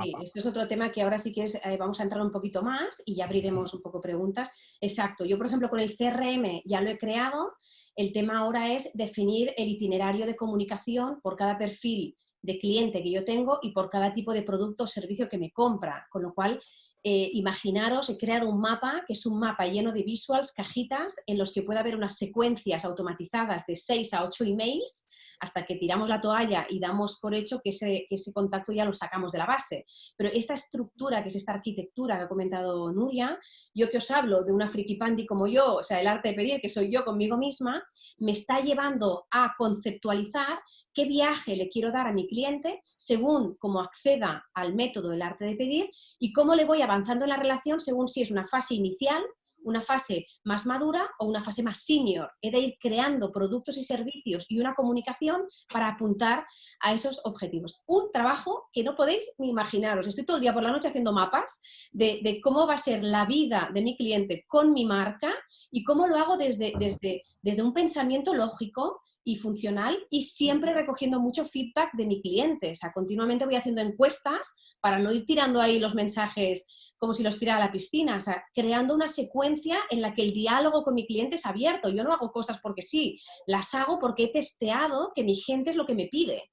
Sí, esto es otro tema que ahora si quieres vamos a entrar un poquito más y ya abriremos un poco preguntas. Exacto. Yo, por ejemplo, con el CRM ya lo he creado. El tema ahora es definir el itinerario de comunicación por cada perfil de cliente que yo tengo y por cada tipo de producto o servicio que me compra. Con lo cual, imaginaros, he creado un mapa, que es un mapa lleno de visuals, cajitas, en los que puede haber unas secuencias automatizadas de 6 a 8 emails, hasta que tiramos la toalla y damos por hecho que ese contacto ya lo sacamos de la base. Pero esta estructura, que es esta arquitectura que ha comentado Nuria, yo que os hablo de una frikipandi como yo, o sea, el arte de pedir, que soy yo conmigo misma, me está llevando a conceptualizar qué viaje le quiero dar a mi cliente según cómo acceda al método del arte de pedir y cómo le voy avanzando en la relación según si es una fase inicial, una fase más madura o una fase más senior. He de ir creando productos y servicios y una comunicación para apuntar a esos objetivos. Un trabajo que no podéis ni imaginaros. Estoy todo el día por la noche haciendo mapas de cómo va a ser la vida de mi cliente con mi marca y cómo lo hago desde un pensamiento lógico y funcional y siempre recogiendo mucho feedback de mi cliente. O sea, continuamente voy haciendo encuestas para no ir tirando ahí los mensajes como si los tirara a la piscina, o sea, creando una secuencia en la que el diálogo con mi cliente es abierto. Yo no hago cosas porque sí, las hago porque he testeado que mi gente es lo que me pide.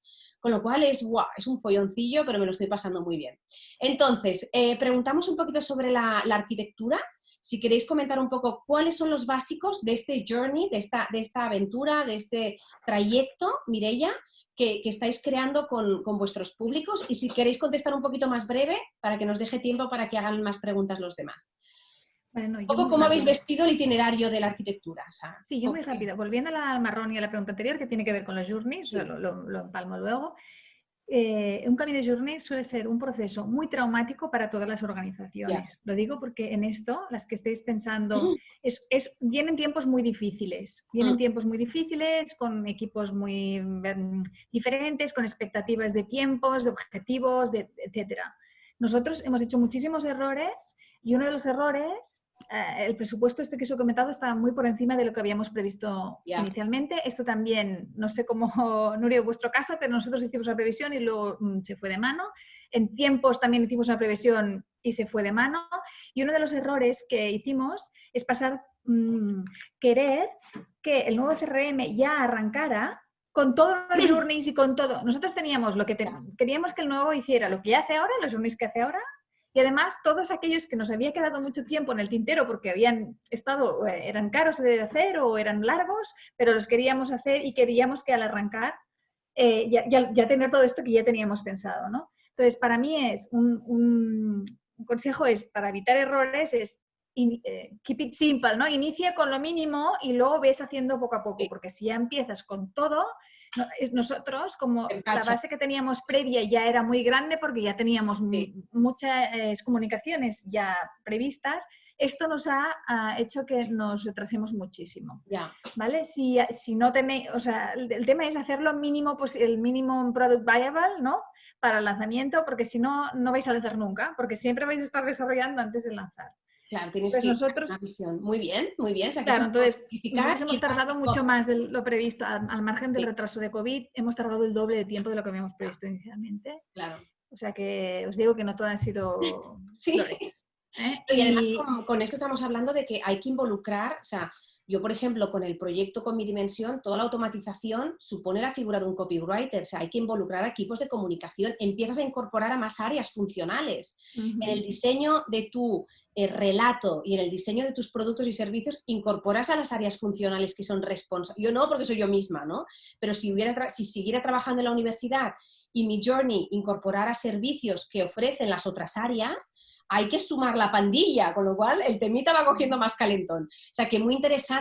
Con lo cual es un folloncillo, pero me lo estoy pasando muy bien. Entonces, preguntamos un poquito sobre la arquitectura. Si queréis comentar un poco cuáles son los básicos de este journey, de esta aventura, de este trayecto, Mireia, que estáis creando con vuestros públicos. Y si queréis contestar un poquito más breve, para que nos deje tiempo para que hagan más preguntas los demás. Bueno, un poco cómo habéis vestido el itinerario de la arquitectura. O sea, sí, yo muy rápido. Volviendo al marrón y a la pregunta anterior, que tiene que ver con los journeys, sí. Lo empalmo luego. Un camino de journey suele ser un proceso muy traumático para todas las organizaciones. Lo digo porque en esto, las que estéis pensando, vienen tiempos muy difíciles. Vienen tiempos muy difíciles, con equipos muy diferentes, con expectativas de tiempos, de objetivos, etc. Nosotros hemos hecho muchísimos errores y uno de los errores el presupuesto este que os he comentado está muy por encima de lo que habíamos previsto inicialmente. Esto también, no sé cómo, Nuria, en vuestro caso, pero nosotros hicimos una previsión y luego se fue de mano. En tiempos también hicimos una previsión y se fue de mano. Y uno de los errores que hicimos es querer que el nuevo CRM ya arrancara con todos los journeys y con todo. Nosotros teníamos queríamos que el nuevo hiciera lo que ya hace ahora, los journeys que hace ahora, y además todos aquellos que nos había quedado mucho tiempo en el tintero porque habían estado, eran caros de hacer o eran largos, pero los queríamos hacer y queríamos que al arrancar ya tener todo esto que ya teníamos pensado, ¿no? Entonces, para mí es un consejo es, para evitar errores, es keep it simple, ¿no? Inicia con lo mínimo y luego ves haciendo poco a poco, porque si ya empiezas con todo, nosotros, como la base que teníamos previa ya era muy grande porque ya teníamos muchas comunicaciones ya previstas, esto nos ha hecho que nos retrasemos muchísimo, ¿vale? Si no tenéis, o sea, el tema es hacerlo mínimo, pues el mínimo product viable, ¿no? Para el lanzamiento, porque si no, no vais a lanzar nunca, porque siempre vais a estar desarrollando antes de lanzar. Claro, tienes pues que nosotros una visión. Muy bien, muy bien. O sea, que claro, entonces nosotros hemos y tardado mucho más de lo previsto, al margen del retraso de COVID, hemos tardado el doble de tiempo de lo que habíamos previsto inicialmente. Claro. O sea que os digo que no todo han sido flores. Y además con esto estamos hablando de que hay que involucrar, o sea, yo por ejemplo con el proyecto Con mi dimensión, toda la automatización supone la figura de un copywriter, o sea, hay que involucrar a equipos de comunicación, empiezas a incorporar a más áreas funcionales. En el diseño de tu relato y en el diseño de tus productos y servicios incorporas a las áreas funcionales que son responsables. Yo no, porque soy yo misma, ¿no? Pero si siguiera trabajando en la universidad y mi journey incorporara servicios que ofrecen las otras áreas, hay que sumar la pandilla, con lo cual el temita va cogiendo más calentón. O sea que muy interesante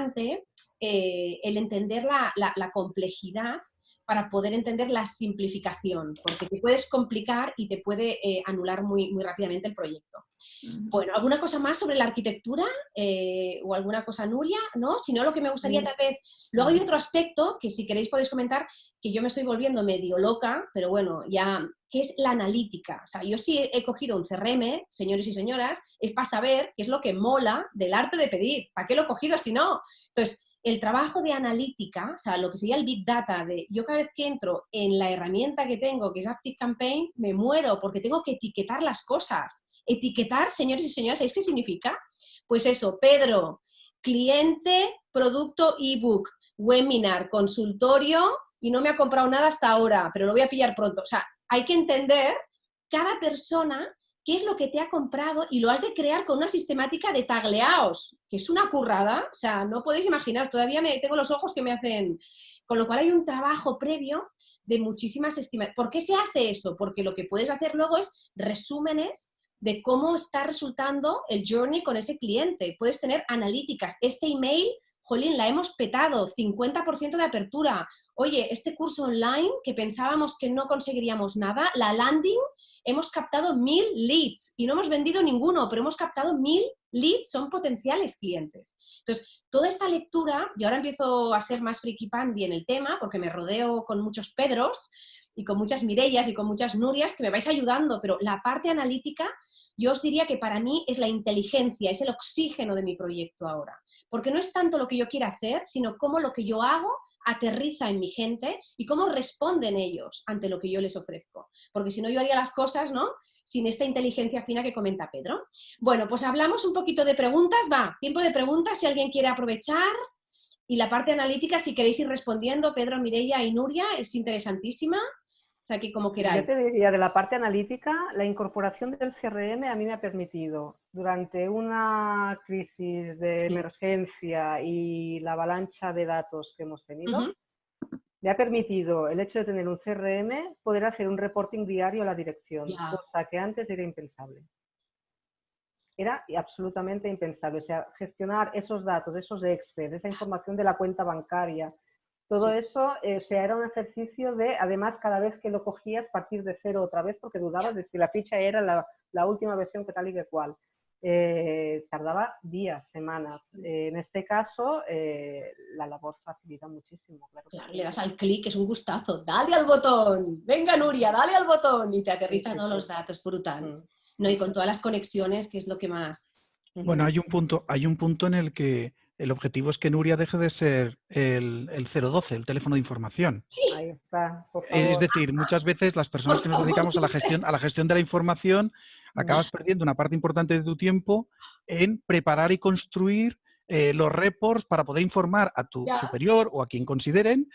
el entender la complejidad para poder entender la simplificación, porque te puedes complicar y te puede anular muy, muy rápidamente el proyecto. Bueno, ¿alguna cosa más sobre la arquitectura? ¿O alguna cosa, Nuria? ¿No? Si no, lo que me gustaría tal vez... Luego hay otro aspecto que si queréis podéis comentar, que yo me estoy volviendo medio loca, pero bueno, ya... que es la analítica. O sea, yo sí he cogido un CRM, señores y señoras, es para saber qué es lo que mola del arte de pedir. ¿Para qué lo he cogido si no? Entonces, el trabajo de analítica, o sea, lo que sería el Big Data, de yo cada vez que entro en la herramienta que tengo, que es ActiveCampaign, me muero porque tengo que etiquetar las cosas. Etiquetar, señores y señoras, ¿sabéis qué significa? Pues eso, Pedro, cliente, producto, ebook, webinar, consultorio, y no me ha comprado nada hasta ahora, pero lo voy a pillar pronto. O sea, hay que entender cada persona qué es lo que te ha comprado y lo has de crear con una sistemática de tagleaos, que es una currada, o sea, no podéis imaginar, todavía tengo los ojos que me hacen... Con lo cual hay un trabajo previo de muchísimas estimaciones. ¿Por qué se hace eso? Porque lo que puedes hacer luego es resúmenes de cómo está resultando el journey con ese cliente. Puedes tener analíticas. Este email, jolín, la hemos petado, 50% de apertura. Oye, este curso online que pensábamos que no conseguiríamos nada, la landing, hemos captado 1000 leads y no hemos vendido ninguno, pero hemos captado 1000 leads, son potenciales clientes. Entonces, toda esta lectura, y ahora empiezo a ser más friki pandi en el tema, porque me rodeo con muchos Pedros y con muchas Mirellas y con muchas Nurias que me vais ayudando, pero la parte analítica, yo os diría que para mí es la inteligencia, es el oxígeno de mi proyecto ahora. Porque no es tanto lo que yo quiera hacer, sino cómo lo que yo hago aterriza en mi gente y cómo responden ellos ante lo que yo les ofrezco. Porque si no, yo haría las cosas, ¿no?, sin esta inteligencia fina que comenta Pedro. Bueno, pues hablamos un poquito de preguntas. Va, tiempo de preguntas, si alguien quiere aprovechar. Y la parte analítica, si queréis ir respondiendo, Pedro, Mireia y Nuria, es interesantísima. O sea, que como queráis. Yo te diría, de la parte analítica, la incorporación del CRM a mí me ha permitido, durante una crisis de emergencia y la avalancha de datos que hemos tenido, me ha permitido el hecho de tener un CRM poder hacer un reporting diario a la dirección, cosa que antes era impensable. Era absolutamente impensable. O sea, gestionar esos datos, esos Excel, esa información de la cuenta bancaria, todo eso, o sea, era un ejercicio de, además, cada vez que lo cogías, partir de cero otra vez, porque dudabas de si la ficha era la última versión que tal y que cual. Tardaba días, semanas. En este caso, la labor facilita muchísimo. Claro, le das al clic, es un gustazo. ¡Dale al botón! ¡Venga, Nuria, dale al botón! Y te aterriza todos los datos, brutal. No, y con todas las conexiones, que es lo que más Bueno, hay un punto en el que el objetivo es que Nuria deje de ser el 012, el teléfono de información. Ahí está, por Es favor. decir, muchas veces las personas que nos dedicamos a la gestión de la información, acabas perdiendo una parte importante de tu tiempo en preparar y construir los reports para poder informar a tu superior o a quien consideren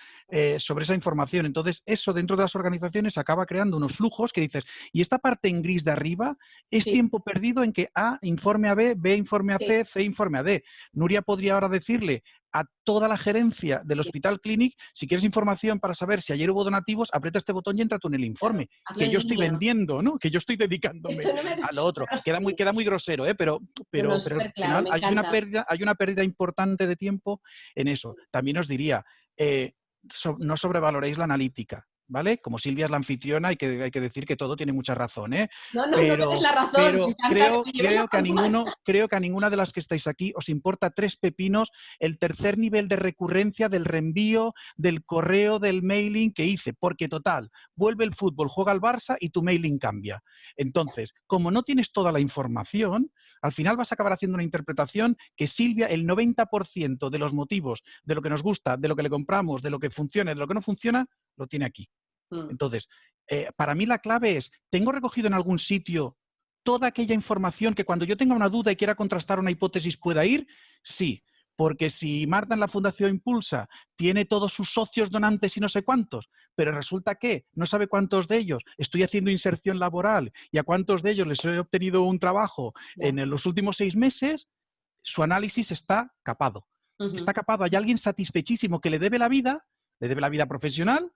sobre esa información. Entonces, eso dentro de las organizaciones acaba creando unos flujos que dices, y esta parte en gris de arriba es tiempo perdido en que A informe a B, B informe a C, C informe a D. Nuria podría ahora decirle a toda la gerencia del Hospital Clinic, si quieres información para saber si ayer hubo donativos, aprieta este botón y entra tú en el informe, que yo estoy vendiendo, ¿no? Que yo estoy dedicándome a lo otro. Queda muy grosero, pero al final hay una pérdida importante de tiempo en eso. También os diría, no sobrevaloréis la analítica, ¿vale? Como Silvia es la anfitriona, hay que decir que todo tiene mucha razón, ¿eh? No tienes la razón. Pero creo que a ninguna de las que estáis aquí os importa 3 pepinos el tercer nivel de recurrencia del reenvío, del correo, del mailing que hice, porque total, vuelve el fútbol, juega el Barça y tu mailing cambia. Entonces, como no tienes toda la información, al final vas a acabar haciendo una interpretación que Silvia, el 90% de los motivos, de lo que nos gusta, de lo que le compramos, de lo que funciona, de lo que no funciona, lo tiene aquí. Entonces, para mí la clave es, ¿tengo recogido en algún sitio toda aquella información que cuando yo tenga una duda y quiera contrastar una hipótesis pueda ir? Sí, porque si Marta en la Fundación Impulsa tiene todos sus socios donantes y no sé cuántos, pero resulta que no sabe cuántos de ellos estoy haciendo inserción laboral y a cuántos de ellos les he obtenido un trabajo en los últimos 6 meses, su análisis está capado. Está capado. Hay alguien satisfechísimo que le debe la vida profesional,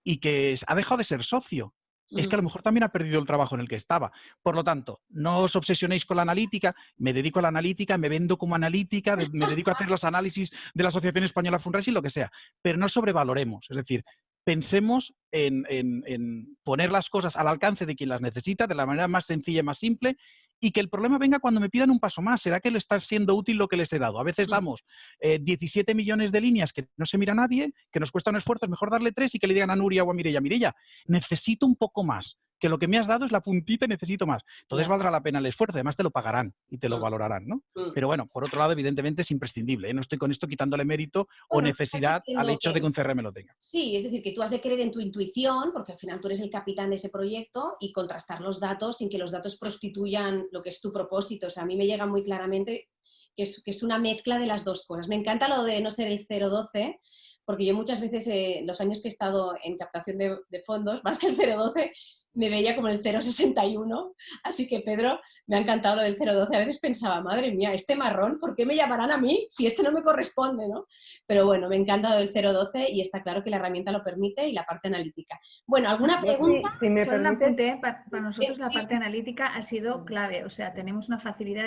y que ha dejado de ser socio. Es que a lo mejor también ha perdido el trabajo en el que estaba. Por lo tanto, no os obsesionéis con la analítica. Me dedico a la analítica, me vendo como analítica, me dedico a hacer los análisis de la Asociación Española Fundraising, lo que sea. Pero no sobrevaloremos. Es decir, pensemos en poner las cosas al alcance de quien las necesita, de la manera más sencilla y más simple, y que el problema venga cuando me pidan un paso más. ¿Será que le está siendo útil lo que les he dado? A veces damos 17 millones de líneas que no se mira a nadie, que nos cuesta un esfuerzo, es mejor darle 3 y que le digan a Nuria o a Mireia, Mireia, necesito un poco más, que lo que me has dado es la puntita y necesito más. Entonces valdrá la pena el esfuerzo, además te lo pagarán y te lo valorarán, ¿no? Pero bueno, por otro lado, evidentemente es imprescindible, ¿eh? No estoy con esto quitándole mérito o necesidad al hecho de que un CRM lo tenga. Sí, es decir, que tú has de creer en tu intuición, porque al final tú eres el capitán de ese proyecto, y contrastar los datos sin que los datos prostituyan lo que es tu propósito. O sea, a mí me llega muy claramente que es una mezcla de las dos cosas. Me encanta lo de no ser el 012, porque yo muchas veces, los años que he estado en captación de fondos, más que el 012, me veía como el 061, así que Pedro, me ha encantado lo del 012. A veces pensaba, madre mía, este marrón, ¿por qué me llamarán a mí si este no me corresponde, ¿no? Pero bueno, me encanta lo del 012 y está claro que la hermanta lo permite y la parte analítica. Bueno, ¿alguna pregunta? Si me solo permites, un apunte, para nosotros la parte analítica ha sido clave, o sea, tenemos una facilidad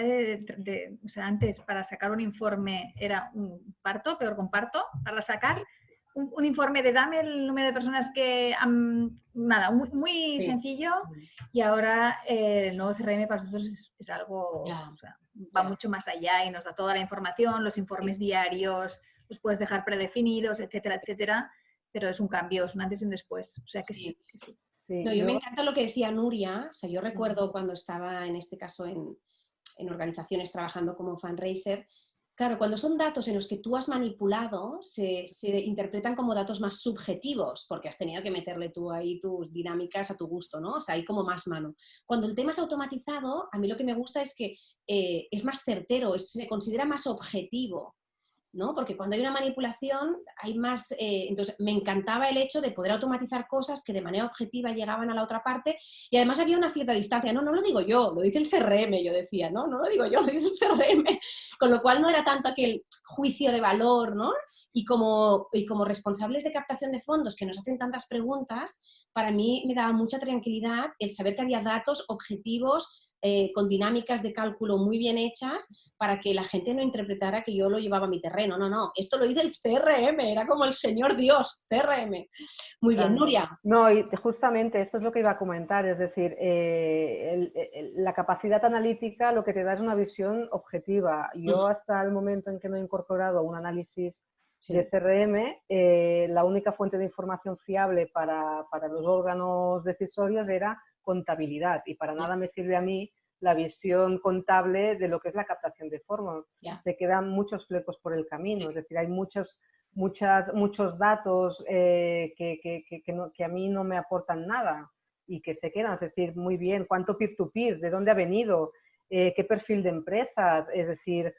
o sea, antes para sacar un informe era un parto, peor con parto, para sacar un informe de dame el número de personas que nada, muy sencillo, y ahora el nuevo CRM para nosotros es algo, o sea, va mucho más allá y nos da toda la información, los informes diarios, los puedes dejar predefinidos, etcétera, etcétera, pero es un cambio, es un antes y un después, o sea que sí. No, yo me encanta lo que decía Nuria, o sea, yo recuerdo cuando estaba en este caso en organizaciones trabajando como fundraiser. Claro, cuando son datos en los que tú has manipulado, se interpretan como datos más subjetivos, porque has tenido que meterle tú ahí tus dinámicas a tu gusto, ¿no? O sea, hay como más mano. Cuando el tema es automatizado, a mí lo que me gusta es que es más certero, se considera más objetivo, ¿no? Porque cuando hay una manipulación hay más... entonces, me encantaba el hecho de poder automatizar cosas que de manera objetiva llegaban a la otra parte, y además había una cierta distancia. No lo digo yo, lo dice el CRM, yo decía, no lo digo yo, lo dice el CRM. Con lo cual no era tanto aquel juicio de valor, ¿no? Y como responsables de captación de fondos que nos hacen tantas preguntas, para mí me daba mucha tranquilidad el saber que había datos objetivos, con dinámicas de cálculo muy bien hechas, para que la gente no interpretara que yo lo llevaba a mi terreno. No, esto lo dice el CRM, era como el señor Dios, CRM. Muy bien, Nuria. No, y justamente esto es lo que iba a comentar, es decir, la capacidad analítica lo que te da es una visión objetiva. Yo hasta el momento en que no he incorporado un análisis de CRM, la única fuente de información fiable para los órganos decisorios era contabilidad, y para nada me sirve a mí la visión contable de lo que es la captación de fondos. Yeah. Se quedan muchos flecos por el camino, es decir, hay muchos datos que a mí no me aportan nada y que se quedan, es decir, muy bien, cuánto peer-to-peer, de dónde ha venido, qué perfil de empresas, es decir,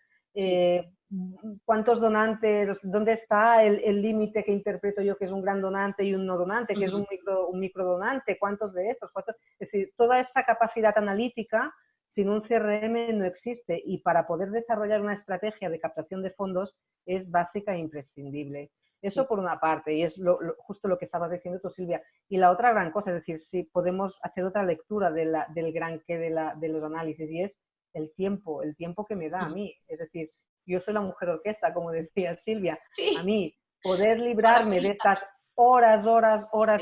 cuántos donantes, dónde está el límite que interpreto yo que es un gran donante y un no donante, que es un micro donante, cuántos de esos, es decir, toda esa capacidad analítica sin un CRM no existe, y para poder desarrollar una estrategia de captación de fondos es básica e imprescindible. Eso por una parte, y es justo lo que estabas diciendo tú, Silvia. Y la otra gran cosa, es decir, si podemos hacer otra lectura del gran qué de los análisis, y es el tiempo que me da a mí. Es decir, yo soy la mujer orquesta, como decía Silvia. A mí, poder librarme de estas horas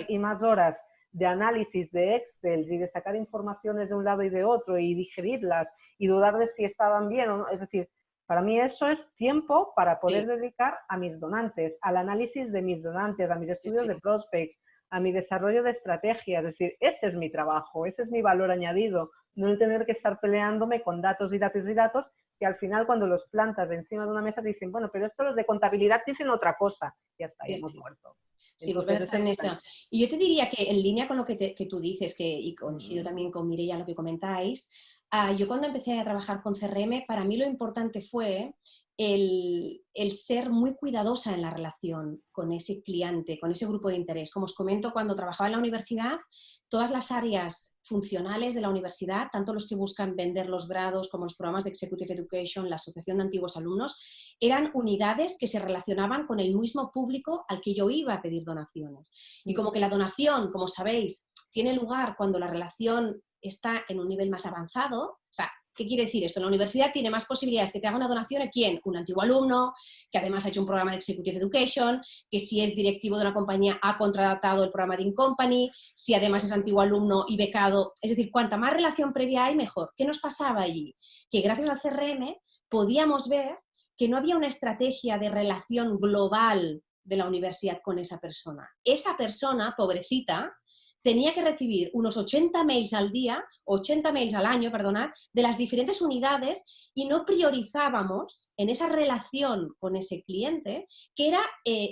y más horas de análisis de Excel y de sacar informaciones de un lado y de otro y digerirlas y dudar de si estaban bien o no. Es decir, para mí eso es tiempo para poder dedicar a mis donantes, al análisis de mis donantes, a mis estudios de prospects, a mi desarrollo de estrategias. Es decir, ese es mi trabajo, ese es mi valor añadido. No el tener que estar peleándome con datos y datos y datos, que al final cuando los plantas de encima de una mesa te dicen, bueno, pero esto los de contabilidad dicen otra cosa. Ya está, ya hemos muerto. Sí, volver a estar en eso. Y yo te diría que en línea con lo que tú dices, y coincido también con Mireia lo que comentáis, yo cuando empecé a trabajar con CRM, para mí lo importante fue el ser muy cuidadosa en la relación con ese cliente, con ese grupo de interés. Como os comento, cuando trabajaba en la universidad, todas las áreas funcionales de la universidad, tanto los que buscan vender los grados como los programas de Executive Education, la Asociación de Antiguos Alumnos, eran unidades que se relacionaban con el mismo público al que yo iba a pedir donaciones. Y como que la donación, como sabéis, tiene lugar cuando la relación está en un nivel más avanzado. O sea, ¿qué quiere decir esto? En la universidad tiene más posibilidades que te haga una donación a quién, un antiguo alumno, que además ha hecho un programa de Executive Education, que si es directivo de una compañía ha contratado el programa de InCompany, si además es antiguo alumno y becado. Es decir, cuanta más relación previa hay, mejor. ¿Qué nos pasaba allí? Que gracias al CRM podíamos ver que no había una estrategia de relación global de la universidad con esa persona. Esa persona, pobrecita, tenía que recibir unos 80 mails al día, 80 mails al año, perdonad, de las diferentes unidades, y no priorizábamos en esa relación con ese cliente, que era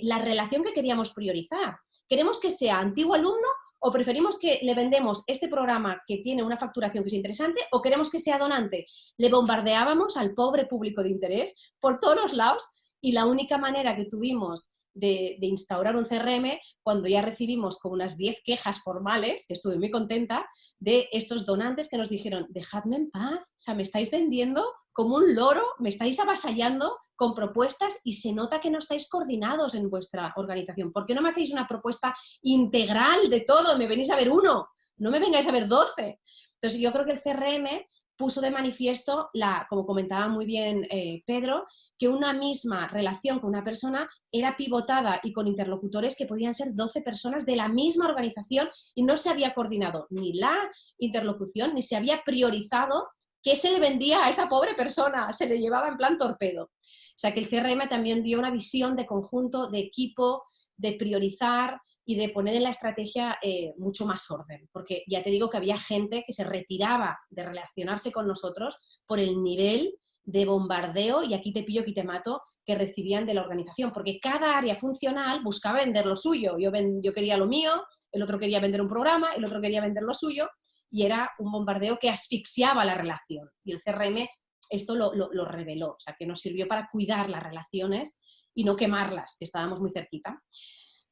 la relación que queríamos priorizar. ¿Queremos que sea antiguo alumno o preferimos que le vendemos este programa que tiene una facturación que es interesante, o queremos que sea donante? Le bombardeábamos al pobre público de interés por todos los lados, y la única manera que tuvimos de instaurar un CRM, cuando ya recibimos como unas 10 quejas formales, que estuve muy contenta, de estos donantes que nos dijeron, dejadme en paz, o sea, me estáis vendiendo como un loro, me estáis avasallando con propuestas y se nota que no estáis coordinados en vuestra organización. ¿Por qué no me hacéis una propuesta integral de todo? Me venís a ver uno, no me vengáis a ver 12. Entonces yo creo que el CRM puso de manifiesto, como comentaba muy bien Pedro, que una misma relación con una persona era pivotada y con interlocutores que podían ser 12 personas de la misma organización, y no se había coordinado ni la interlocución, ni se había priorizado qué se le vendía a esa pobre persona, se le llevaba en plan torpedo. O sea que el CRM también dio una visión de conjunto, de equipo, de priorizar y de poner en la estrategia mucho más orden, porque ya te digo que había gente que se retiraba de relacionarse con nosotros por el nivel de bombardeo, y aquí te pillo, aquí te mato, que recibían de la organización, porque cada área funcional buscaba vender lo suyo. Yo quería lo mío, el otro quería vender un programa, el otro quería vender lo suyo, y era un bombardeo que asfixiaba la relación, y el CRM esto lo reveló, o sea, que nos sirvió para cuidar las relaciones y no quemarlas, que estábamos muy cerquita.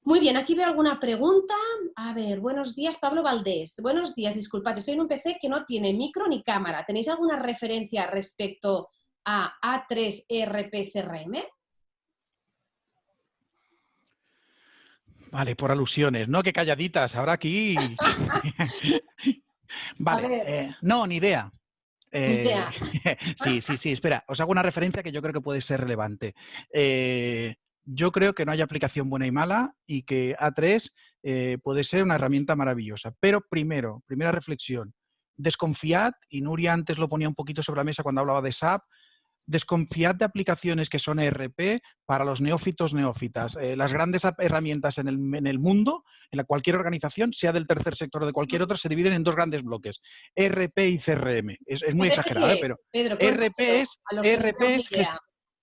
Muy bien, aquí veo alguna pregunta. A ver, buenos días, Pablo Valdés. Buenos días, disculpad, estoy en un PC que no tiene micro ni cámara. ¿Tenéis alguna referencia respecto a A3 ERP CRM? Vale, por alusiones, ¿no? Qué calladitas, ahora aquí... Vale, no, ni idea. Ni idea. Sí, espera, os hago una referencia que yo creo que puede ser relevante. Yo creo que no hay aplicación buena y mala, y que A3 puede ser una herramienta maravillosa. Pero primera reflexión, desconfiad, y Nuria antes lo ponía un poquito sobre la mesa cuando hablaba de SAP, desconfiad de aplicaciones que son ERP para los neófitos, neófitas. Las grandes herramientas en el mundo, en cualquier organización, sea del tercer sector o de cualquier otra, se dividen en dos grandes bloques, ERP y CRM. Es muy exagerado, pero Pedro,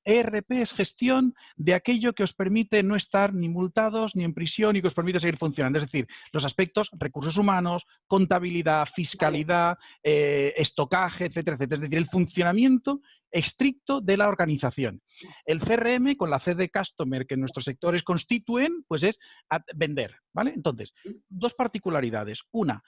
ERP es gestión de aquello que os permite no estar ni multados ni en prisión y que os permite seguir funcionando. Es decir, los aspectos, recursos humanos, contabilidad, fiscalidad, estocaje, etcétera, etcétera. Es decir, el funcionamiento estricto de la organización. El CRM, con la C de Customer que nuestros sectores constituyen, pues es vender, ¿vale? Entonces, dos particularidades. Una,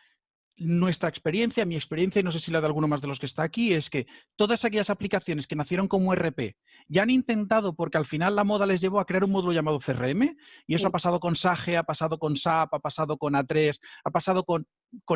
nuestra experiencia, mi experiencia, y no sé si la de alguno más de los que está aquí, es que todas aquellas aplicaciones que nacieron como ERP ya han intentado, porque al final la moda les llevó a crear un módulo llamado CRM, y eso ha pasado con Sage, ha pasado con SAP, ha pasado con A3, ha pasado con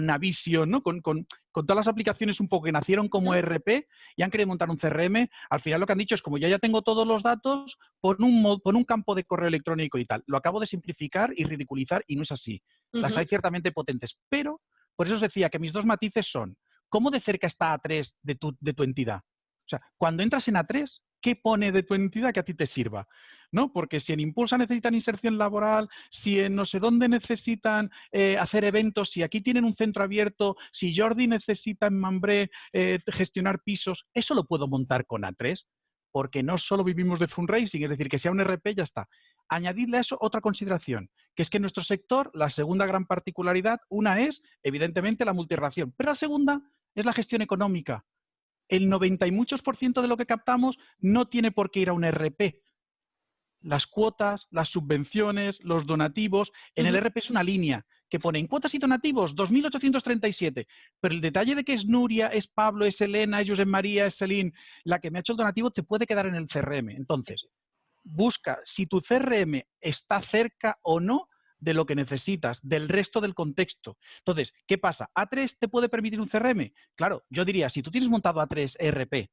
Navision, ¿no? Con todas las aplicaciones un poco que nacieron como ERP y han querido montar un CRM. Al final lo que han dicho es, como ya tengo todos los datos, pon un campo de correo electrónico y tal. Lo acabo de simplificar y ridiculizar y no es así. Las hay ciertamente potentes, pero por eso os decía que mis dos matices son, ¿cómo de cerca está A3 de tu entidad? O sea, cuando entras en A3, ¿qué pone de tu entidad que a ti te sirva? ¿No? Porque si en Impulsa necesitan inserción laboral, si en no sé dónde necesitan hacer eventos, si aquí tienen un centro abierto, si Jordi necesita en Mambré gestionar pisos, eso lo puedo montar con A3, porque no solo vivimos de fundraising, es decir, que sea un ERP, ya está. Añadidle a eso otra consideración, que es que en nuestro sector la segunda gran particularidad, una es, evidentemente, la multirrelación, pero la segunda es la gestión económica. El 90 y muchos % de lo que captamos no tiene por qué ir a un ERP. Las cuotas, las subvenciones, los donativos, en el ERP es una línea que pone en cuotas y donativos 2.837, pero el detalle de que es Nuria, es Pablo, es Elena, es Josep María, es Celine, la que me ha hecho el donativo, te puede quedar en el CRM. Entonces, busca si tu CRM está cerca o no de lo que necesitas, del resto del contexto. Entonces, ¿qué pasa? ¿A3 te puede permitir un CRM? Claro, yo diría, si tú tienes montado A3 ERP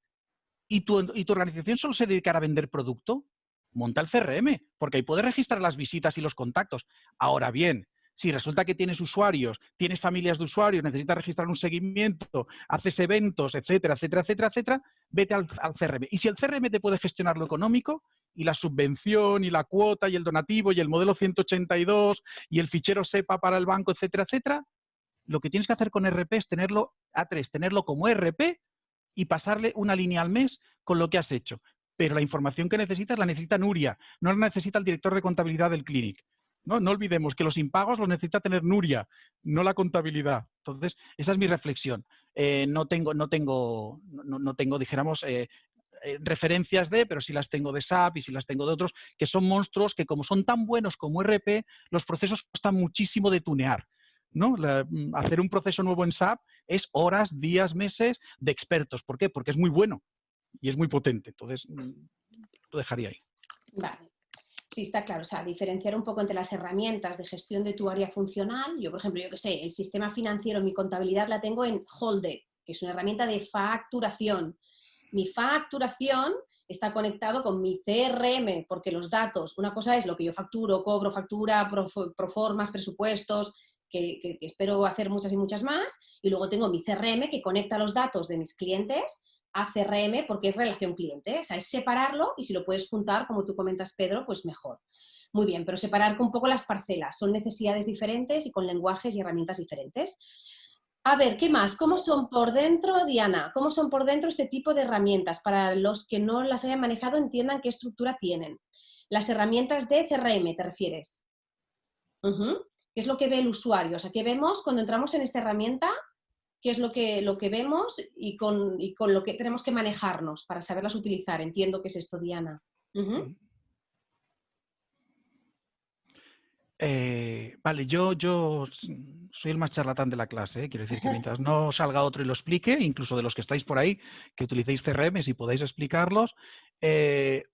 y tu organización solo se dedicara a vender producto, monta el CRM, porque ahí puedes registrar las visitas y los contactos. Ahora bien, si resulta que tienes usuarios, tienes familias de usuarios, necesitas registrar un seguimiento, haces eventos, etcétera, etcétera, etcétera, etcétera, vete al CRM. Y si el CRM te puede gestionar lo económico, y la subvención, y la cuota, y el donativo, y el modelo 182, y el fichero SEPA para el banco, etcétera, etcétera, lo que tienes que hacer con RP es tenerlo A3, tenerlo como RP y pasarle una línea al mes con lo que has hecho. Pero la información que necesitas la necesita Nuria, no la necesita el director de contabilidad del Clinic. No olvidemos que los impagos los necesita tener Nuria, no la contabilidad. Entonces, esa es mi reflexión. No tengo, dijéramos, referencias pero sí las tengo de SAP y sí las tengo de otros, que son monstruos que, como son tan buenos como RP, los procesos cuestan muchísimo de tunear, ¿no? Hacer un proceso nuevo en SAP es horas, días, meses de expertos. ¿Por qué? Porque es muy bueno y es muy potente. Entonces, lo dejaría ahí. Vale. Sí, está claro. O sea, diferenciar un poco entre las herramientas de gestión de tu área funcional. Yo, por ejemplo, yo que sé, el sistema financiero, mi contabilidad la tengo en Holde, que es una herramienta de facturación. Mi facturación está conectado con mi CRM, porque los datos, una cosa es lo que yo facturo, cobro, factura, proformas, presupuestos, que espero hacer muchas y muchas más, y luego tengo mi CRM que conecta los datos de mis clientes a CRM porque es relación cliente, o sea, es separarlo y si lo puedes juntar, como tú comentas, Pedro, pues mejor. Muy bien, pero separar un poco las parcelas, son necesidades diferentes y con lenguajes y herramientas diferentes. A ver, ¿qué más? ¿Cómo son por dentro, Diana? ¿Cómo son por dentro este tipo de herramientas? Para los que no las hayan manejado, entiendan qué estructura tienen. Las herramientas de CRM, ¿te refieres? ¿Qué es lo que ve el usuario? O sea, ¿qué vemos cuando entramos en esta herramienta? ¿Qué es lo que vemos y con lo que tenemos que manejarnos para saberlas utilizar? Entiendo que es esto, Diana. Vale, yo soy el más charlatán de la clase, ¿eh? Quiero decir que mientras no salga otro y lo explique, incluso de los que estáis por ahí, que utilicéis CRM, si podéis explicarlos,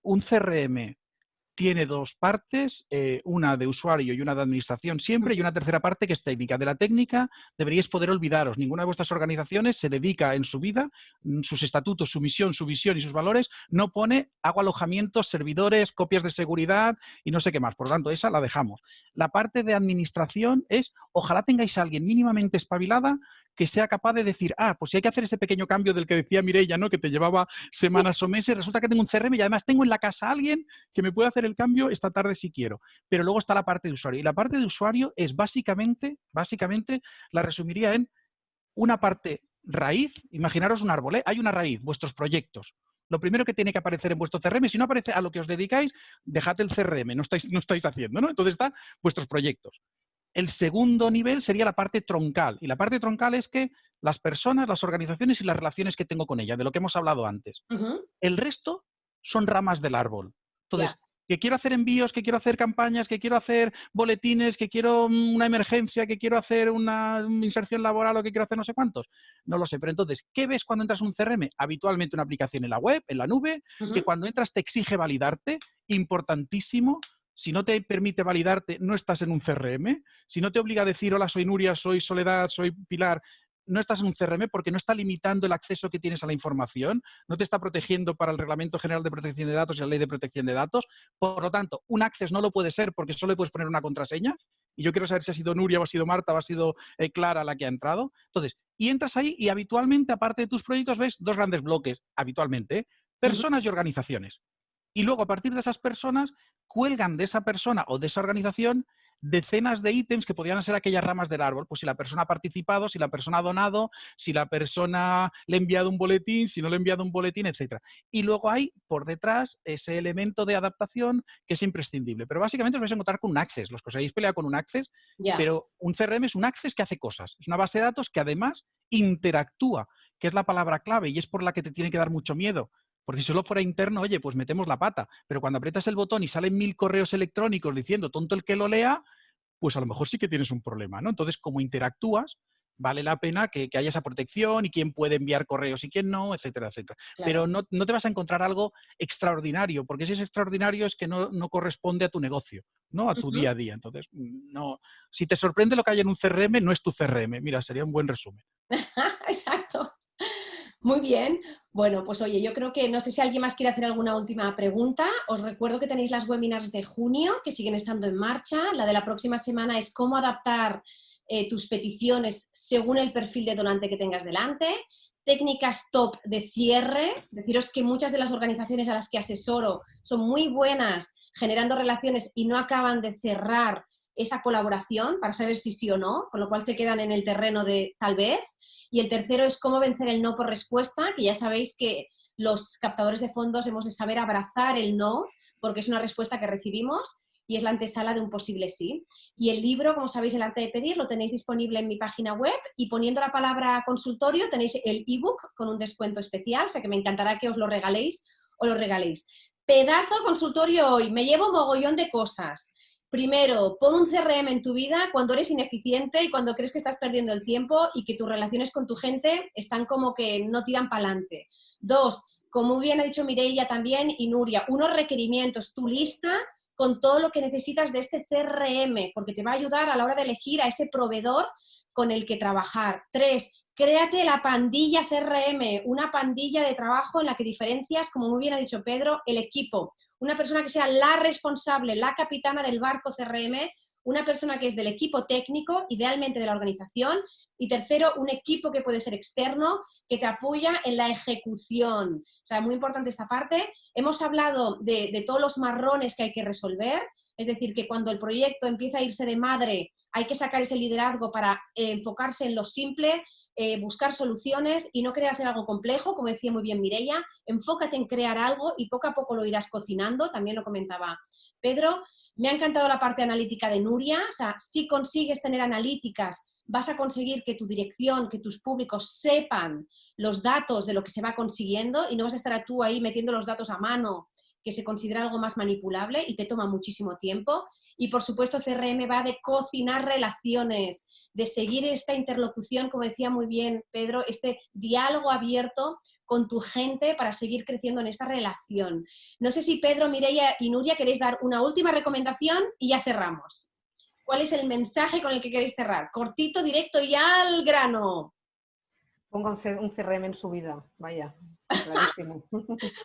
un CRM tiene dos partes, una de usuario y una de administración siempre, y una tercera parte que es técnica. De la técnica deberíais poder olvidaros. Ninguna de vuestras organizaciones se dedica en su vida, sus estatutos, su misión, su visión y sus valores, no pone hago alojamientos, servidores, copias de seguridad y no sé qué más. Por lo tanto, esa la dejamos. La parte de administración es, ojalá tengáis a alguien mínimamente espabilada que sea capaz de decir, pues si hay que hacer ese pequeño cambio del que decía Mireia, ¿no? Que te llevaba semanas o meses, resulta que tengo un CRM y además tengo en la casa a alguien que me puede hacer el cambio esta tarde si quiero. Pero luego está la parte de usuario. Y la parte de usuario es básicamente, la resumiría en una parte raíz. Imaginaros un árbol, ¿eh? Hay una raíz, vuestros proyectos. Lo primero que tiene que aparecer en vuestro CRM, si no aparece a lo que os dedicáis, dejad el CRM, no estáis haciendo, ¿no? Entonces están vuestros proyectos. El segundo nivel sería la parte troncal. Y la parte troncal es que las personas, las organizaciones y las relaciones que tengo con ellas, de lo que hemos hablado antes. El resto son ramas del árbol. Entonces, que quiero hacer envíos, que quiero hacer campañas, que quiero hacer boletines, que quiero una emergencia, que quiero hacer una inserción laboral o que quiero hacer no sé cuántos. No lo sé. Pero entonces, ¿qué ves cuando entras a un CRM? Habitualmente una aplicación en la web, en la nube, que cuando entras te exige validarte. Importantísimo. Si no te permite validarte, no estás en un CRM. Si no te obliga a decir, hola, soy Nuria, soy Soledad, soy Pilar, no estás en un CRM porque no está limitando el acceso que tienes a la información, no te está protegiendo para el Reglamento General de Protección de Datos y la Ley de Protección de Datos. Por lo tanto, un access no lo puede ser porque solo le puedes poner una contraseña. Y yo quiero saber si ha sido Nuria o ha sido Marta o ha sido Clara la que ha entrado. Entonces, y entras ahí y habitualmente, aparte de tus proyectos, ves dos grandes bloques, habitualmente, personas y organizaciones. Y luego, a partir de esas personas, cuelgan de esa persona o de esa organización decenas de ítems que podrían ser aquellas ramas del árbol. Pues si la persona ha participado, si la persona ha donado, si la persona le ha enviado un boletín, si no le ha enviado un boletín, etc. Y luego hay por detrás ese elemento de adaptación que es imprescindible. Pero básicamente os vais a encontrar con un access. Los que os habéis peleado con un access, pero un CRM es un access que hace cosas. Es una base de datos que además interactúa, que es la palabra clave y es por la que te tiene que dar mucho miedo. Porque si solo fuera interno, oye, pues metemos la pata. Pero cuando aprietas el botón y salen 1000 correos electrónicos diciendo tonto el que lo lea, pues a lo mejor sí que tienes un problema, ¿no? Entonces, como interactúas, vale la pena que haya esa protección y quién puede enviar correos y quién no, etcétera, etcétera. Claro. Pero no te vas a encontrar algo extraordinario, porque si es extraordinario es que no corresponde a tu negocio, ¿no? A tu día a día. Entonces, no. Si te sorprende lo que hay en un CRM, no es tu CRM. Mira, sería un buen resumen. Exacto. Muy bien. Bueno, pues oye, yo creo que no sé si alguien más quiere hacer alguna última pregunta. Os recuerdo que tenéis las webinars de junio que siguen estando en marcha. La de la próxima semana es cómo adaptar tus peticiones según el perfil de donante que tengas delante. Técnicas top de cierre. Deciros que muchas de las organizaciones a las que asesoro son muy buenas generando relaciones y no acaban de cerrar esa colaboración para saber si sí o no, con lo cual se quedan en el terreno de tal vez. Y el tercero es cómo vencer el no por respuesta, que ya sabéis que los captadores de fondos hemos de saber abrazar el no, porque es una respuesta que recibimos y es la antesala de un posible sí. Y el libro, como sabéis, El arte de pedir, lo tenéis disponible en mi página web y poniendo la palabra consultorio tenéis el ebook con un descuento especial, o sea que me encantará que os lo regaléis o lo regaléis. Pedazo consultorio hoy, me llevo mogollón de cosas. Primero, pon un CRM en tu vida cuando eres ineficiente y cuando crees que estás perdiendo el tiempo y que tus relaciones con tu gente están como que no tiran para adelante. Dos, como bien ha dicho Mireia también y Nuria, unos requerimientos, tu lista con todo lo que necesitas de este CRM, porque te va a ayudar a la hora de elegir a ese proveedor con el que trabajar. Tres, créate la pandilla CRM, una pandilla de trabajo en la que diferencias, como muy bien ha dicho Pedro, el equipo. Una persona que sea la responsable, la capitana del barco CRM, una persona que es del equipo técnico, idealmente de la organización. Y tercero, un equipo que puede ser externo, que te apoya en la ejecución. O sea, muy importante esta parte. Hemos hablado de todos los marrones que hay que resolver. Es decir, que cuando el proyecto empieza a irse de madre, hay que sacar ese liderazgo para enfocarse en lo simple, buscar soluciones y no querer hacer algo complejo, como decía muy bien Mireia. Enfócate en crear algo y poco a poco lo irás cocinando, también lo comentaba Pedro. Me ha encantado la parte analítica de Nuria, o sea, si consigues tener analíticas, vas a conseguir que tu dirección, que tus públicos sepan los datos de lo que se va consiguiendo y no vas a estar tú ahí metiendo los datos a mano, que se considera algo más manipulable y te toma muchísimo tiempo. Y por supuesto CRM va de cocinar relaciones, de seguir esta interlocución, como decía muy bien Pedro, este diálogo abierto con tu gente para seguir creciendo en esta relación. No sé si Pedro, Mireia y Nuria queréis dar una última recomendación y ya cerramos. ¿Cuál es el mensaje con el que queréis cerrar? Cortito, directo y al grano. Ponga un CRM en su vida, vaya, clarísimo.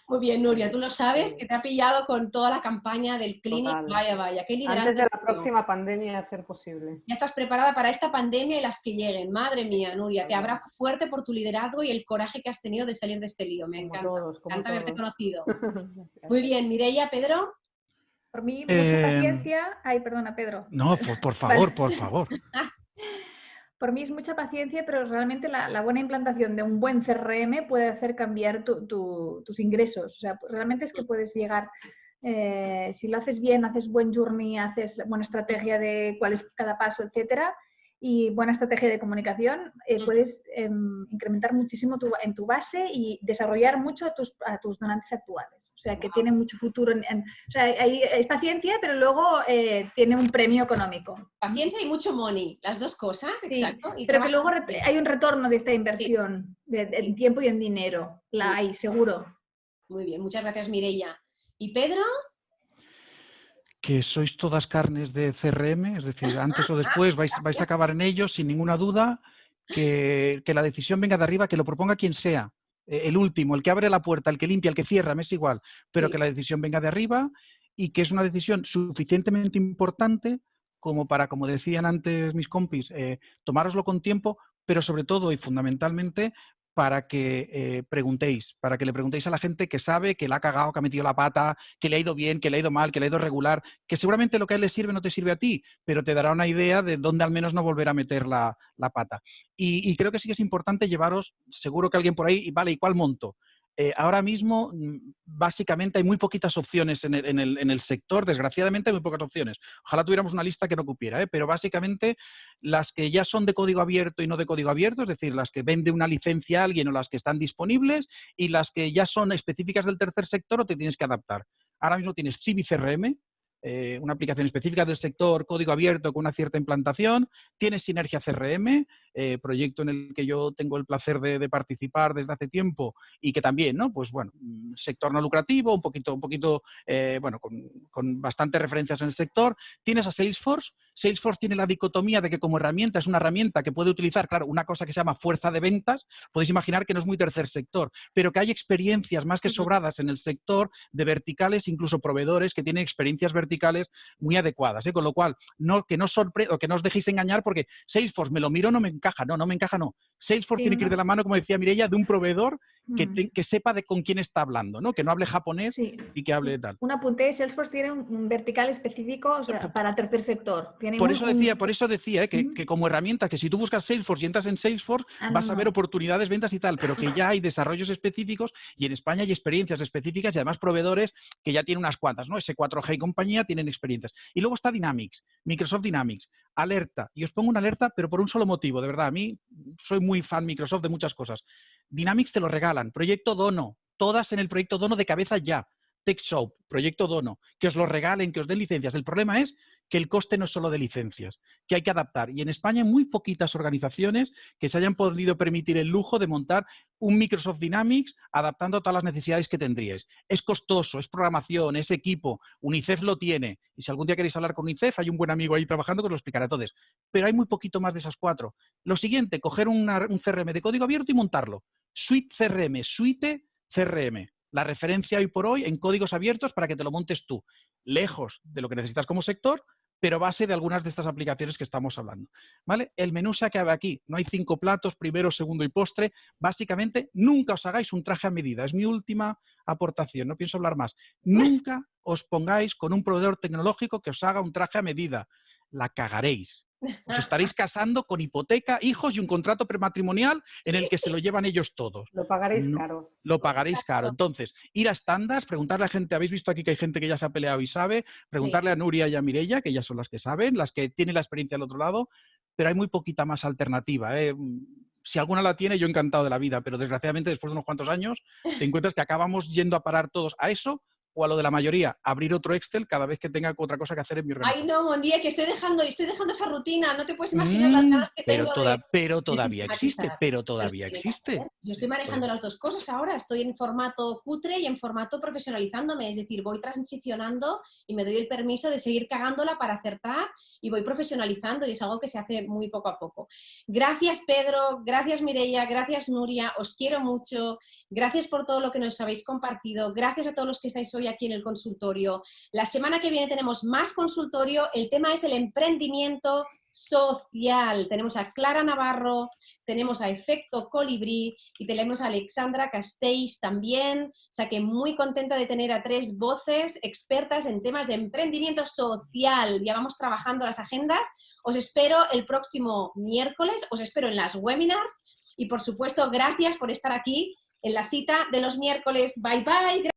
Muy bien, Nuria, tú lo sabes, que te ha pillado con toda la campaña del Clinic. Total. Vaya, qué liderazgo. Antes de la próxima pandemia, a ser posible. Ya estás preparada para esta pandemia y las que lleguen. Madre mía, Nuria, te abrazo fuerte por tu liderazgo y el coraje que has tenido de salir de este lío. Me encanta. Me encanta haberte conocido. Muy bien, Mireia, Pedro. Por mí, mucha paciencia. Ay, perdona, Pedro. No, por favor, por favor. Por mí es mucha paciencia, pero realmente la buena implantación de un buen CRM puede hacer cambiar tus ingresos. O sea, realmente es que puedes llegar, si lo haces bien, haces buen journey, haces buena estrategia de cuál es cada paso, etcétera, y buena estrategia de comunicación, puedes incrementar muchísimo en tu base y desarrollar mucho a tus donantes actuales. O sea, que tiene mucho futuro. O sea, es paciencia, pero luego tiene un premio económico. Paciencia y mucho money, las dos cosas, Sí, exacto. Y pero que luego hay un retorno de esta inversión, en tiempo y en dinero. La hay, seguro. Muy bien, muchas gracias, Mireia. ¿Y Pedro? Que sois todas carnes de CRM, es decir, antes o después vais a acabar en ello, sin ninguna duda, que la decisión venga de arriba, que lo proponga quien sea, el último, el que abre la puerta, el que limpia, el que cierra, me es igual, pero que la decisión venga de arriba y que es una decisión suficientemente importante como para, como decían antes mis compis, tomároslo con tiempo, pero sobre todo y fundamentalmente para que preguntéis, para que le preguntéis a la gente que sabe, que la ha cagado, que ha metido la pata, que le ha ido bien, que le ha ido mal, que le ha ido regular, que seguramente lo que a él le sirve no te sirve a ti, pero te dará una idea de dónde al menos no volver a meter la pata. Y creo que sí que es importante llevaros, seguro que alguien por ahí, vale, ¿y cuál monto? Ahora mismo, básicamente, hay muy poquitas opciones en el sector. Desgraciadamente, hay muy pocas opciones. Ojalá tuviéramos una lista que no cupiera, pero básicamente las que ya son de código abierto y no de código abierto, es decir, las que vende una licencia a alguien o las que están disponibles, y las que ya son específicas del tercer sector o te tienes que adaptar. Ahora mismo tienes CiviCRM, una aplicación específica del sector, código abierto con una cierta implantación. Tienes Sinergia CRM, proyecto en el que yo tengo el placer de participar desde hace tiempo y que también, ¿no? Pues bueno, sector no lucrativo, un poquito bueno, con bastantes referencias en el sector. Tienes a Salesforce. Salesforce tiene la dicotomía de que como herramienta es una herramienta que puede utilizar, claro, una cosa que se llama fuerza de ventas. Podéis imaginar que no es muy tercer sector, pero que hay experiencias más que sobradas en el sector de verticales, incluso proveedores que tienen experiencias verticales muy adecuadas, con lo cual que no os dejéis engañar porque Salesforce me lo miro, no me encaja, no me encaja, no. Salesforce tiene que ir de la mano, como decía Mireia, de un proveedor que sepa de con quién está hablando, ¿no? Que no hable japonés y que hable de tal. Un apunte, Salesforce tiene un vertical específico, o sea, para el tercer sector. Tiene por eso decía que como herramienta, que si tú buscas Salesforce y entras en Salesforce, vas a ver oportunidades, ventas y tal, pero que ya hay desarrollos específicos y en España hay experiencias específicas y además proveedores que ya tienen unas cuantas, ¿no? S4G y compañía tienen experiencias. Y luego está Dynamics, Microsoft Dynamics, alerta. Y os pongo una alerta, pero por un solo motivo, de verdad. A mí soy muy fan Microsoft de muchas cosas. Dynamics te lo regalan. Proyecto Dono. Todas en el proyecto Dono de cabeza ya. TechSoup, proyecto Dono. Que os lo regalen, que os den licencias. El problema es que el coste no es solo de licencias, que hay que adaptar. Y en España hay muy poquitas organizaciones que se hayan podido permitir el lujo de montar un Microsoft Dynamics adaptando a todas las necesidades que tendríais. Es costoso, es programación, es equipo. UNICEF lo tiene. Y si algún día queréis hablar con UNICEF, hay un buen amigo ahí trabajando que os lo explicará. Entonces, pero hay muy poquito más de esas cuatro. Lo siguiente, coger un CRM de código abierto y montarlo. Suite CRM. La referencia hoy por hoy en códigos abiertos para que te lo montes tú. Lejos de lo que necesitas como sector, pero base de algunas de estas aplicaciones que estamos hablando, ¿vale? El menú se acaba aquí. No hay 5 platos, primero, segundo y postre. Básicamente, nunca os hagáis un traje a medida. Es mi última aportación, no pienso hablar más. Nunca os pongáis con un proveedor tecnológico que os haga un traje a medida. La cagaréis. Os estaréis casando con hipoteca, hijos y un contrato prematrimonial en el que se lo llevan ellos todos. Lo pagaréis caro. Lo pagaréis caro. Entonces, ir a estándares, preguntarle a gente, habéis visto aquí que hay gente que ya se ha peleado y sabe, preguntarle a Nuria y a Mireia, que ellas son las que saben, las que tienen la experiencia al otro lado, pero hay muy poquita más alternativa. Si alguna la tiene, yo encantado de la vida, pero desgraciadamente después de unos cuantos años te encuentras que acabamos yendo a parar todos a eso o a lo de la mayoría, abrir otro Excel cada vez que tenga otra cosa que hacer en mi organización. Ay, no, Mondía, que estoy dejando esa rutina. No te puedes imaginar las ganas que tengo pero todavía de existe, pero todavía existe. Yo estoy manejando las dos cosas ahora. Estoy en formato cutre y en formato profesionalizándome. Es decir, voy transicionando y me doy el permiso de seguir cagándola para acertar y voy profesionalizando y es algo que se hace muy poco a poco. Gracias, Pedro. Gracias, Mireia. Gracias, Nuria. Os quiero mucho. Gracias por todo lo que nos habéis compartido. Gracias a todos los que estáis hoy aquí en el consultorio. La semana que viene tenemos más consultorio. El tema es el emprendimiento social. Tenemos a Clara Navarro, tenemos a Efecto Colibrí y tenemos a Alexandra Castells también. O sea que muy contenta de tener a 3 voces expertas en temas de emprendimiento social. Ya vamos trabajando las agendas. Os espero el próximo miércoles, os espero en las webinars y por supuesto gracias por estar aquí en la cita de los miércoles. Bye bye.